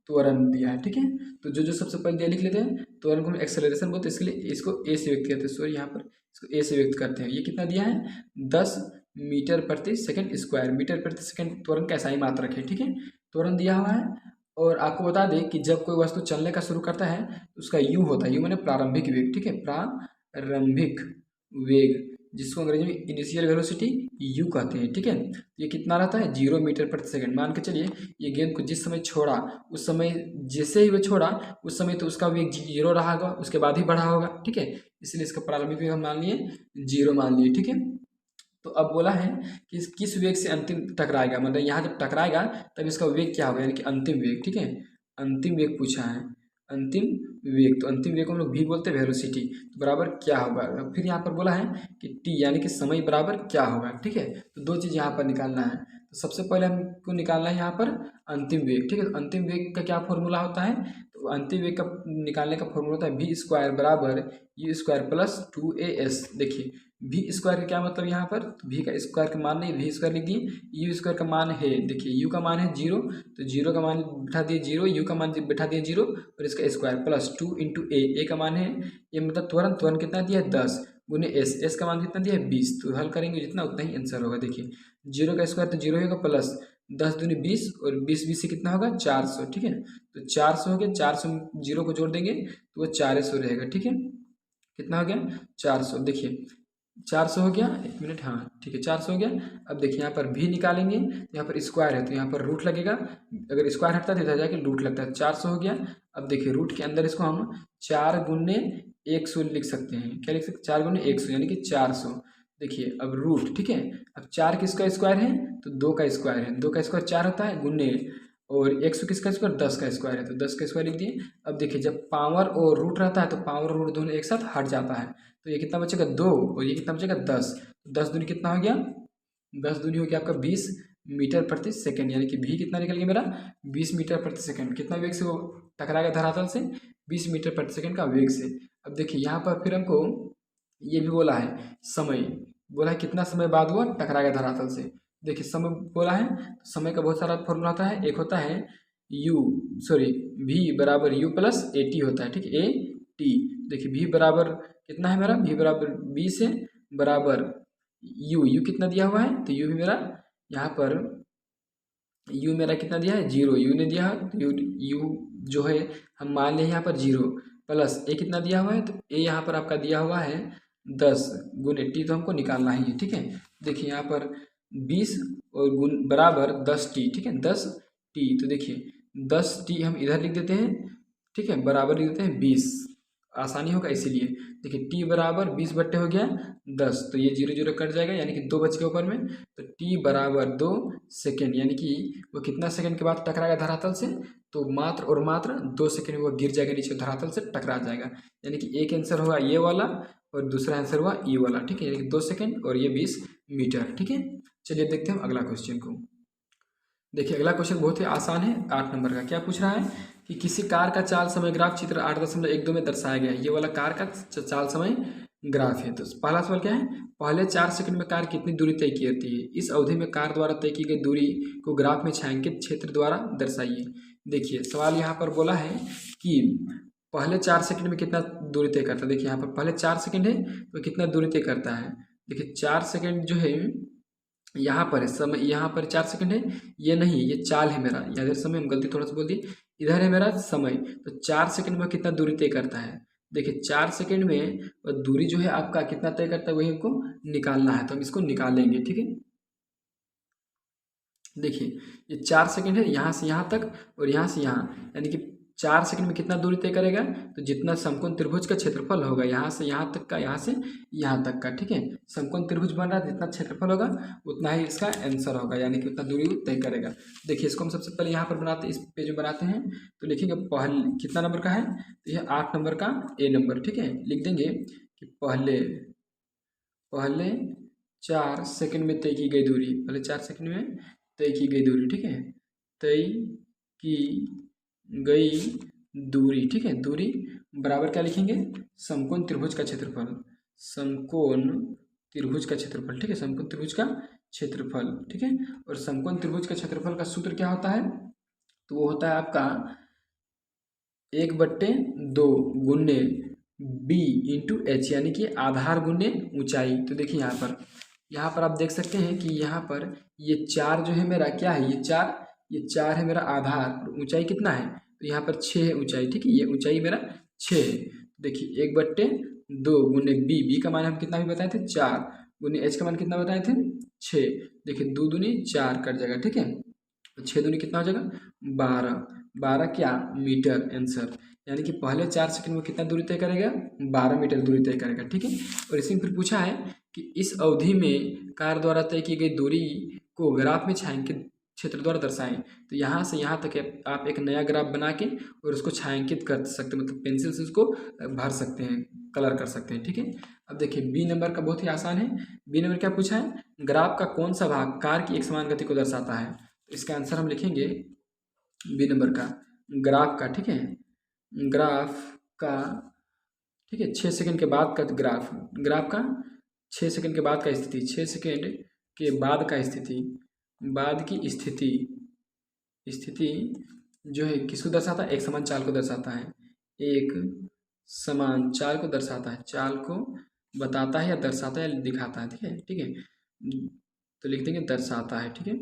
त्वरण दिया है, ठीक है। तो जो जो सबसे पहले दिया लिख लेते हैं। त्वरण को हम एक्सेलरेशन बोलते हैं, इसके लिए इसको ए से व्यक्त करते हैं, सॉरी यहाँ पर इसको ए से व्यक्त करते हैं। ये कितना दिया है, 10 मीटर प्रति सेकंड स्क्वायर। मीटर प्रति सेकंड त्वरण का ऐसा ही मात्रक है, ठीक है। त्वरण दिया हुआ है। और आपको बता दें कि जब कोई वस्तु चलने का शुरू करता है तो उसका यू होता है, यू मैंने प्रारंभिक वेग, ठीक है, प्रारंभिक वेग, जिसको अंग्रेजी में इनिशियल वेलोसिटी यू कहते हैं, ठीक है। ये कितना रहता है, 0 मीटर प्रति सेकंड। मान के चलिए ये गेंद को जिस समय छोड़ा, उस समय जैसे ही वो छोड़ा उस समय तो उसका वेग 0 रहा होगा, उसके बाद ही बढ़ा होगा, ठीक है। इसलिए इसका प्रारंभिक वेग हम मान लिए 0 मान लिए, ठीक है। तो अब बोला है कि किस वेग से अंतिम टकराएगा, मतलब यहाँ जब टकराएगा तब इसका वेग क्या होगा, यानी कि अंतिम वेग, ठीक है। अंतिम वेग पूछा है, अंतिम वेग, तो अंतिम वेग को हम लोग भी बोलते हैं वेलोसिटी। तो बराबर क्या होगा, फिर यहाँ पर बोला है कि टी यानी कि समय बराबर क्या होगा, ठीक है। तो दो चीज़ यहाँ पर निकालना है। तो सबसे पहले हमको निकालना है यहाँ पर अंतिम वेग, ठीक है। तो अंतिम वेग का क्या फॉर्मूला होता है, तो अंतिम वेग का निकालने का फॉर्मूला होता है वी स्क्वायर बराबर यू स्क्वायर प्लस 2as। देखिए वी स्क्वायर का क्या मतलब यहाँ पर, तो वी का स्क्वायर का मान नहीं, वी स्क्वायर लिख दिए, यू स्क्वायर का मान है, देखिए यू का मान है 0, तो 0 का मान बैठा दिए 0, यू का मान बैठा दिए 0, और इसका स्क्वायर प्लस 2 इंटू ए का मान है, ये मतलब त्वरण, त्वरण कितना दिया है 10 गुने एस का मान कितना दिया है 20। तो हल करेंगे जितना उतना ही आंसर होगा। देखिए 0 का स्क्वायर तो 0 होगा, प्लस 10 दूनी 20, और 20 से कितना होगा 400, ठीक है। तो 400 हो गया, 400 0 को जोड़ देंगे तो वो 400 रहेगा, ठीक है। कितना हो गया 400, देखिए 400 हो गया, एक मिनट, हाँ ठीक है 400 हो गया। अब देखिए यहाँ पर भी निकालेंगे, तो यहाँ पर स्क्वायर है तो यहाँ पर रूट लगेगा, अगर स्क्वायर हटता है तो इधर जाके रूट लगता है, 400 हो गया। अब देखिए रूट के अंदर इसको हम 4 गुने 100 लिख सकते हैं, क्या लिख सकते हैं, 4 गुने 100 यानी कि 400। देखिए अब रूट, ठीक है, अब 4 किसका स्क्वायर है, तो 2 का स्क्वायर है, 2 का स्क्वायर 4 होता है, गुने, और 100 किसका स्क्वायर, 10 का स्क्वायर है, तो 10 का स्क्वायर लिख दिए। अब देखिए जब पावर और रूट रहता है तो पावर और रूट दोनों एक साथ हट जाता है, तो ये कितना बचेगा 2, और ये कितना बचेगा 10, 10 दूनी कितना हो गया, 10 दूनी हो गया आपका 20 मीटर प्रति सेकंड, यानी कि भी कितना निकल गया मेरा 20 मीटर प्रति सेकंड। कितना वेग से वो टकराएगा धरातल से, 20 मीटर प्रति सेकंड का वेग से। अब देखिए यहाँ पर फिर हमको ये भी बोला है समय, बोला है कितना समय बाद वो टकराएगा धरातल से। देखिए समय बोला है, समय का बहुत सारा फॉर्मूला होता है, एक होता है वी बराबर यू प्लस ए टी होता है, ठीक है, ए टी। देखिए वी बराबर कितना है मेरा, वी बराबर 20 है, बराबर यू कितना दिया हुआ है, तो यू भी मेरा यहाँ पर यू मेरा कितना दिया है 0, यू ने दिया है, तो यू जो है हम मान लें यहाँ पर 0, प्लस ए कितना दिया हुआ है, तो ए यहाँ पर आपका दिया हुआ है 10 गुने टी, तो हमको निकालना ही है, ठीक है। देखिए यहाँ पर 20 और गुण बराबर 10t, ठीक है, 10t। तो देखिए 10t हम इधर लिख देते हैं, ठीक है, बराबर लिख देते हैं 20, आसानी होगा इसीलिए। देखिए t बराबर 20 बट्टे हो गया 10, तो ये 0 0 कट जाएगा, यानी कि 2 बच गया ऊपर में। तो t बराबर 2 सेकेंड, यानी कि वो कितना सेकंड के बाद टकराएगा धरातल से, तो मात्र और मात्र 2 सेकंड में वो गिर जाएगा नीचे, धरातल से टकरा जाएगा। यानी कि एक आंसर होगा ये वाला और दूसरा आंसर हुआ ये वाला, ठीक है, यानी कि 2 सेकंड और ये 20 मीटर, ठीक है। चलिए देखते हैं अगला क्वेश्चन को। देखिए अगला क्वेश्चन बहुत ही आसान है, 8 नंबर का। क्या पूछ रहा है कि किसी कार का चाल समय ग्राफ चित्र 8.12 में दर्शाया गया है। ये वाला कार का चाल समय ग्राफ है। तो पहला सवाल क्या है, पहले 4 सेकंड में कार कितनी दूरी तय करती है, इस अवधि में कार द्वारा तय की गई दूरी को ग्राफ में छायांकित क्षेत्र द्वारा दर्शाइए। देखिए सवाल यहाँ पर बोला है कि पहले 4 सेकंड में कितना दूरी तय करता है। देखिए यहाँ पर पहले 4 सेकंड है तो कितना दूरी तय करता है। देखिए 4 सेकंड जो है यहाँ पर है समय, यहाँ पर 4 सेकंड है, ये नहीं, ये चाल है मेरा, इधर समय हम गलती थोड़ा सा बोल दिए, इधर है मेरा समय। तो 4 सेकंड में कितना दूरी तय करता है। देखिए 4 सेकंड में दूरी जो है आपका कितना तय करता है, वही हमको निकालना है, तो हम इसको निकालेंगे। ठीक है, देखिए ये 4 सेकंड है यहाँ से यहाँ तक और यहाँ से यहाँ, यानी कि 4 सेकंड में कितना दूरी तय करेगा, तो जितना समकोण त्रिभुज का क्षेत्रफल होगा यहाँ से यहाँ तक का, यहाँ से यहाँ तक का। ठीक है, समकोण त्रिभुज बन रहा है, जितना क्षेत्रफल होगा उतना ही इसका आंसर होगा, यानी कि उतना दूरी तय करेगा। देखिए इसको हम सबसे पहले यहाँ पर बनाते हैं, इस पेज में बनाते हैं, तो लिखेंगे पहले कितना नंबर का है, तो यह 8 नंबर का ए नंबर। ठीक है, लिख देंगे कि पहले 4 सेकंड में तय की गई दूरी, पहले 4 सेकंड में तय की गई दूरी। ठीक है, तय की गई दूरी। ठीक है, दूरी बराबर क्या लिखेंगे, समकोण त्रिभुज का क्षेत्रफल, समकोण त्रिभुज का क्षेत्रफल। ठीक है, समकोण त्रिभुज का क्षेत्रफल। ठीक है, और समकोण त्रिभुज का क्षेत्रफल का सूत्र क्या होता है, तो वो होता है आपका 1/2 गुने बी इंटू एच, यानी कि आधार गुने ऊंचाई। तो देखिए यहाँ पर आप देख सकते हैं कि यहाँ पर ये 4 जो है मेरा क्या है, ये 4 है मेरा आधार, ऊंचाई कितना है, तो यहाँ पर 6 है ऊंचाई। ठीक है, ये ऊंचाई मेरा 6 है। देखिए 1/2 गुने बी का मान हम कितना भी बताए थे 4, गुने एच का मान कितना बताए थे 6। देखिए 2 दूनी 4 कट जाएगा। ठीक है, तो 6 दूनी कितना हो जाएगा 12 क्या मीटर आंसर, यानी कि पहले 4 सेकंड में कितना दूरी तय करेगा, 12 मीटर दूरी तय करेगा। ठीक है, और इसी में फिर पूछा है कि इस अवधि में कार द्वारा तय की गई दूरी को ग्राफ में छायांकित क्षेत्र द्वारा दर्शाएं। तो यहाँ से यहाँ तक आप एक नया ग्राफ बना के और उसको छायांकित कर सकते हैं, मतलब पेंसिल से उसको भर सकते हैं, कलर कर सकते हैं। ठीक है, अब देखिए बी नंबर का बहुत ही आसान है। बी नंबर क्या पूछा है, ग्राफ का कौन सा भाग कार की एक समान गति को दर्शाता है। तो इसका आंसर हम लिखेंगे बी नंबर का ग्राफ का। ठीक है, ग्राफ का, ठीक है, 6 सेकंड के बाद का ग्राफ का 6 सेकंड के बाद का स्थिति, 6 सेकंड के बाद का स्थिति, बाद की स्थिति जो है किसको दर्शाता है, एक समान चाल को दर्शाता है, एक समान चाल को दर्शाता है, चाल को बताता है या दर्शाता है या दिखाता है। ठीक है, ठीक है, तो लिख देंगे दर्शाता है। ठीक है,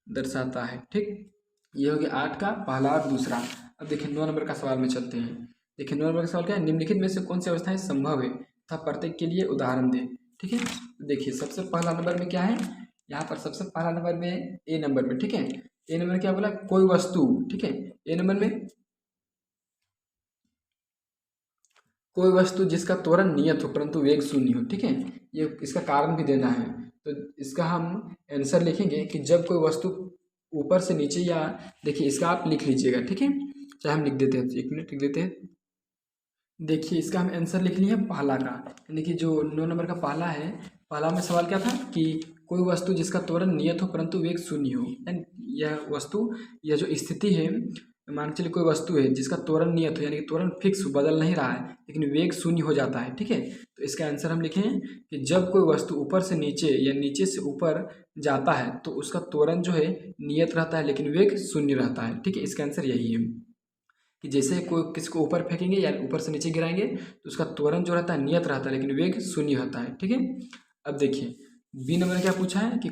दर्शाता है। ठीक, ये हो गया 8 का पहला और दूसरा। अब देखिए 9 नंबर का सवाल में चलते हैं। देखिए 9 नंबर का सवाल क्या है, निम्नलिखित में से कौन सी अवस्थाएं संभव है तथा प्रत्येक के लिए उदाहरण दें। ठीक है, देखिए सबसे पहला नंबर में क्या है, यहाँ पर सबसे पहला नंबर में ए नंबर में। ठीक है, ए नंबर क्या बोला, कोई वस्तु। ठीक है, ए नंबर में कोई वस्तु जिसका त्वरण नियत हो परंतु वेग शून्य हो। ठीक है, ये इसका कारण भी देना है, तो इसका हम आंसर लिखेंगे कि जब कोई वस्तु ऊपर से नीचे, या देखिए इसका आप लिख लीजिएगा। ठीक है, चाहे हम लिख देते हैं, 1 मिनट लिख देते हैं। देखिए इसका हम आंसर लिख लिए पहला का, यानी कि जो 9 नंबर का पहला है, पहला में सवाल क्या था कि कोई वस्तु जिसका त्वरण नियत हो परंतु वेग शून्य हो। यह वस्तु, यह जो स्थिति है, मान के चलिए कोई वस्तु है जिसका त्वरण नियत हो, यानी कि त्वरण फिक्स बदल नहीं रहा है लेकिन वेग शून्य हो जाता है। ठीक है, तो इसका आंसर हम लिखें कि जब कोई वस्तु ऊपर से नीचे या नीचे से ऊपर जाता है तो उसका त्वरण जो है नियत रहता है लेकिन वेग शून्य रहता है। ठीक है, इसका आंसर यही है कि जैसे कोई किसी को ऊपर फेंकेंगे या ऊपर से नीचे गिराएंगे तो उसका त्वरण जो रहता है नियत रहता है लेकिन वेग शून्य रहता है। ठीक है, अब देखिए बी नंबर क्या पूछा है कि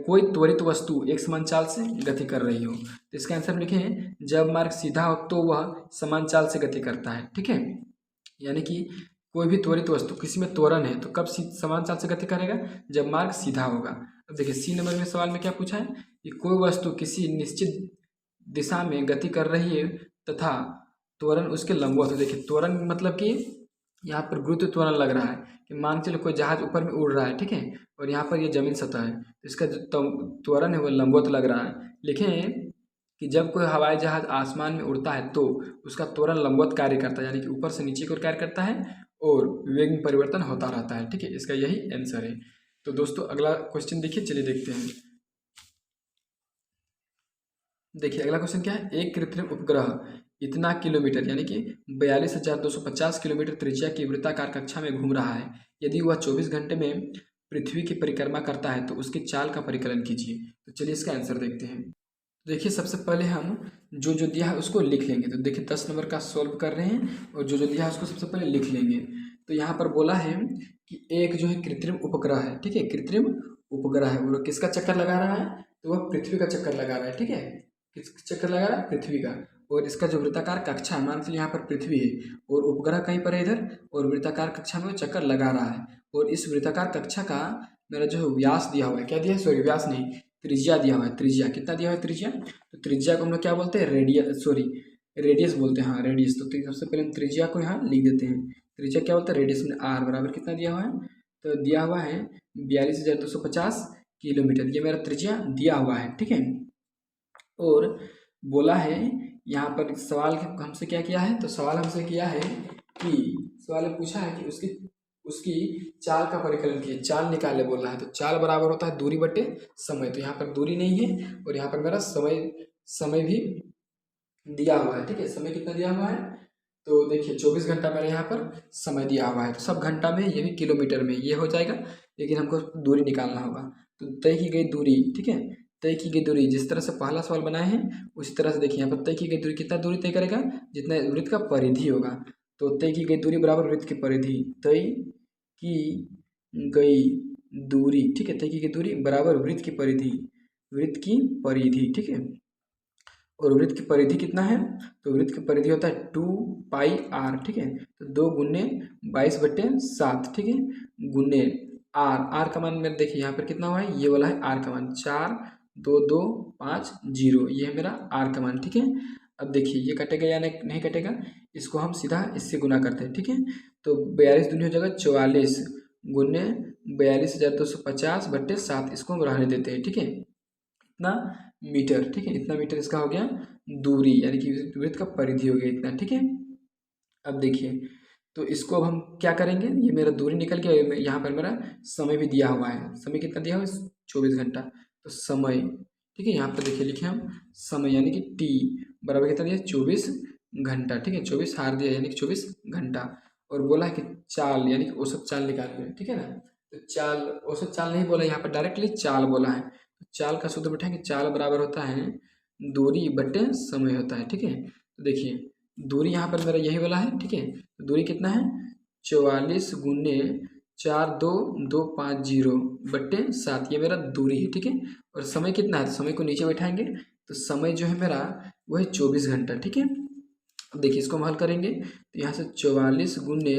कोई त्वरित वस्तु एक समान चाल से गति कर रही हो। तो इसका आंसर लिखें जब मार्ग सीधा हो तो वह समान चाल से गति करता है। ठीक है, यानी कि कोई भी त्वरित वस्तु, किसी में त्वरण है तो कब समान चाल से गति करेगा, जब मार्ग सीधा होगा। अब देखिए सी नंबर में सवाल में क्या पूछा है कि कोई वस्तु किसी निश्चित दिशा में गति कर रही है तथा त्वरण उसके लंबवत है। देखिए त्वरण मतलब कि यहाँ पर गुरुत्व त्वरण लग रहा है कि मान चलो कोई जहाज ऊपर में उड़ रहा है। ठीक है, और यहाँ पर ये जमीन सतह है, तो इसका जो त्वरण है वो लंबवत लग रहा है। लिखें कि जब कोई हवाई जहाज आसमान में उड़ता है तो उसका त्वरण लंबवत कार्य करता है, यानी कि ऊपर से नीचे की ओर कार्य करता है और वेग में परिवर्तन होता रहता है। ठीक है, इसका यही आंसर है। तो दोस्तों अगला क्वेश्चन देखिए, चलिए देखते हैं। देखिए अगला क्वेश्चन क्या है, एक कृत्रिम उपग्रह इतना किलोमीटर यानी कि 42,250 किलोमीटर त्रिज्या की वृत्ताकार कक्षा में घूम रहा है। यदि वह 24 घंटे में पृथ्वी की परिक्रमा करता है तो उसकी चाल का परिकलन कीजिए। तो चलिए इसका आंसर देखते हैं। देखिए सबसे पहले हम जो जो दिया है उसको लिख लेंगे। तो देखिए 10 नंबर का सॉल्व कर रहे हैं और जो जो दिया है उसको सबसे पहले लिख लेंगे। तो यहाँ पर बोला है कि एक जो है कृत्रिम उपग्रह है, ठीक है, कृत्रिम उपग्रह है, वो किसका चक्कर लगा रहा है, तो वह पृथ्वी का चक्कर लगा रहा है, ठीक है, किस चक्कर लगा रहा है, पृथ्वी का। और इसका जो वृत्ताकार कक्षा है, मान लीजिए यहाँ पर पृथ्वी है और उपग्रह कहीं पर है इधर, और वृत्ताकार कक्षा में वो चक्कर लगा रहा है। और इस वृत्ताकार कक्षा का मेरा जो है व्यास दिया हुआ है, क्या दिया है, सॉरी व्यास नहीं, त्रिज्या दिया हुआ है। त्रिज्या कितना दिया हुआ है, त्रिज्या, तो त्रिज्या को हम लोग क्या बोलते हैं, रेडियस बोलते हैं, हाँ रेडियस। तो सबसे पहले हम त्रिज्या को यहाँ लिख देते हैं। त्रिज्या क्या बोलते हैं, रेडियस में आर बराबर कितना दिया हुआ है, तो दिया हुआ है 42,250 किलोमीटर, ये मेरा त्रिज्या दिया हुआ है, ठीक है। और बोला है यहाँ पर सवाल हमसे क्या किया है, तो सवाल हमसे किया है कि सवाल में पूछा है कि उसकी उसकी चाल का परिकलन किए, चाल निकाले बोल रहा है। तो चाल बराबर होता है दूरी बटे समय। तो यहाँ पर दूरी नहीं है और यहाँ पर मेरा समय भी दिया हुआ है, ठीक है, समय कितना दिया हुआ है, तो देखिए 24 घंटा मेरे यहाँ पर समय दिया हुआ है। तो सब घंटा में, ये भी किलोमीटर में, ये हो जाएगा, लेकिन हमको दूरी निकालना होगा। तो तय की गई दूरी, ठीक है, तय की गई दूरी जिस तरह से पहला सवाल बनाए हैं उसी तरह से देखिए यहाँ पर तय की गई दूरी, कितना दूरी तय करेगा, जितना वृत्त का परिधि होगा। तो तय की गई दूरी बराबर वृत्त की परिधि, तय की गई दूरी, ठीक है, तय की गई दूरी बराबर वृत्त की परिधि, वृत्त की परिधि, ठीक है। और वृत्त की परिधि कितना है, तो वृत्त की परिधि होता है 2πr, ठीक है। तो 2 × 22/7, ठीक है, गुने आर का मान मेरे देखिए यहाँ पर कितना हुआ है, ये वाला है आर का मान 42250, ये है मेरा आर का मान, ठीक है। अब देखिए ये कटेगा या नहीं कटेगा, इसको हम सीधा इससे गुना करते हैं, ठीक है। तो 42 दूनी हो जाएगा 44 गुने 42,250/7, इसको हम रहने देते हैं, ठीक है, इतना मीटर, ठीक है, इतना मीटर इसका हो गया दूरी, यानी कि वृत्त का परिधि हो गया इतना, ठीक है। अब देखिए तो इसको अब हम क्या करेंगे, ये मेरा दूरी निकल गया, यहाँ पर मेरा समय भी दिया हुआ है, समय कितना दिया हुआ है, 24 घंटा। तो समय, ठीक है, यहाँ पर देखिए लिखे हम समय, यानी कि टी बराबर कितना दिया, 24 घंटा, ठीक है, 24 हार दिया यानी कि 24 घंटा। और बोला है कि चाल, यानी कि औसत चाल निकालिए, ठीक है ना। तो चाल, औसत चाल नहीं बोला यहाँ पर, डायरेक्टली चाल बोला है। तो चाल का सूत्र बैठाएंगे, चाल बराबर होता है दूरी बटे समय होता है, ठीक है। तो देखिए दूरी यहाँ पर मेरा यही वाला है, ठीक है, तो दूरी कितना है 44 गुने 42250/7, ये मेरा दूरी है, ठीक है। और समय कितना है, तो समय को नीचे बैठाएंगे, तो समय जो है मेरा वो है 24 घंटा, ठीक है। अब देखिए इसको हम हल करेंगे, तो यहाँ से 44 गुने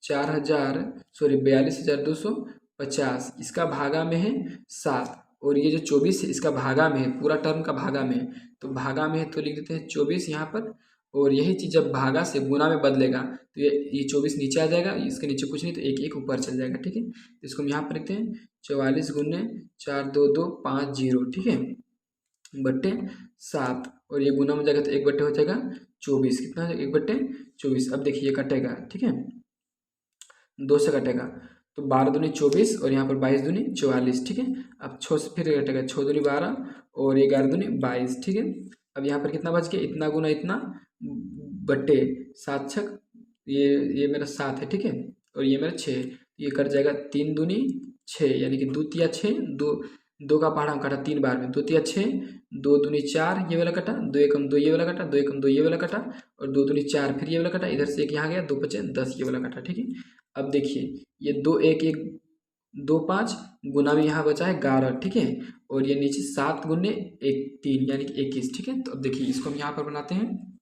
42,250, इसका भागा में है 7, और ये जो 24 है इसका भागा में है, पूरा टर्म का भागा में है, तो भागा में है तो लिख देते हैं 24 यहाँ पर। और यही चीज़ जब भागा से गुना में बदलेगा तो ये 24 नीचे आ जाएगा, इसके नीचे कुछ नहीं, तो एक एक ऊपर चल जाएगा, ठीक है। तो इसको हम यहाँ पर लिखते हैं 44 गुने 42250, ठीक है, बट्टे 7, और ये गुना में जाएगा तो 1/, हो जाएगा 24, कितना हो जाएगा 1/24। अब देखिए ये कटेगा, ठीक है, 2 से कटेगा, तो 12 दूनी 24 और यहाँ पर 22 दूनी 44, ठीक है। अब 6 से फिर कटेगा, 6 दूनी 12 और 11 दूनी 22, ठीक है। अब यहाँ पर कितना बच गया, इतना गुना इतना बट्टे 7 छक, ये मेरा 7 है, ठीक है, और ये मेरा 6, ये कट जाएगा 3 दूनी 6, यानी कि 2 तिया 6, 2 का पहाड़ा काटा 3 बार में, 2 तिया 6, 2 दूनी 4, ये वाला कटा, 2 एकम 2, ये वाला कटा, 2 एकम 2, ये वाला कटा, और 2 दूनी 4, फिर ये वाला कटा, इधर से एक यहाँ गया, 2 बचे 10, ये वाला कटा, ठीक है। अब देखिए ये 2 1 1 2 5 गुना में यहाँ बचा है 11, ठीक है, और ये नीचे 7 गुने 1 3, यानी कि 21, ठीक है। तो अब देखिए इसको हम यहाँ पर बनाते हैं,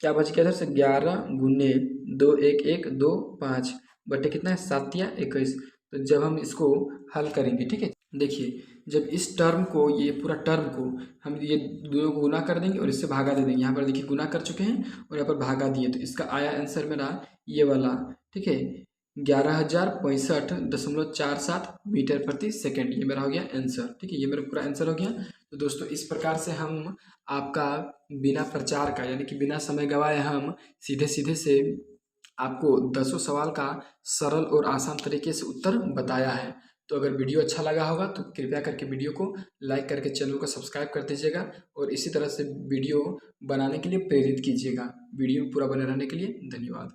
क्या बच गया इधर से 11 गुने 2 1 1 2 5 बटे कितना है 7 या 21। तो जब हम इसको हल करेंगे, ठीक है, देखिए जब इस टर्म को, ये पूरा टर्म को हम ये दोनों को गुना कर देंगे और इससे भागा दे देंगे, यहाँ पर देखिए गुना कर चुके हैं और यहाँ पर भागा दिए, तो इसका आया आंसर मेरा ये वाला, ठीक है, 11,065.47 मीटर प्रति सेकेंड, ये मेरा हो गया आंसर, ठीक है, ये मेरा पूरा आंसर हो गया। तो दोस्तों इस प्रकार से हम आपका बिना प्रचार का, यानी कि बिना समय गवाए हम सीधे सीधे से आपको 10 सवाल का सरल और आसान तरीके से उत्तर बताया है। तो अगर वीडियो अच्छा लगा होगा तो कृपया करके वीडियो को लाइक करके चैनल को सब्सक्राइब कर दीजिएगा और इसी तरह से वीडियो बनाने के लिए प्रेरित कीजिएगा। वीडियो पूरा बने रहने के लिए धन्यवाद।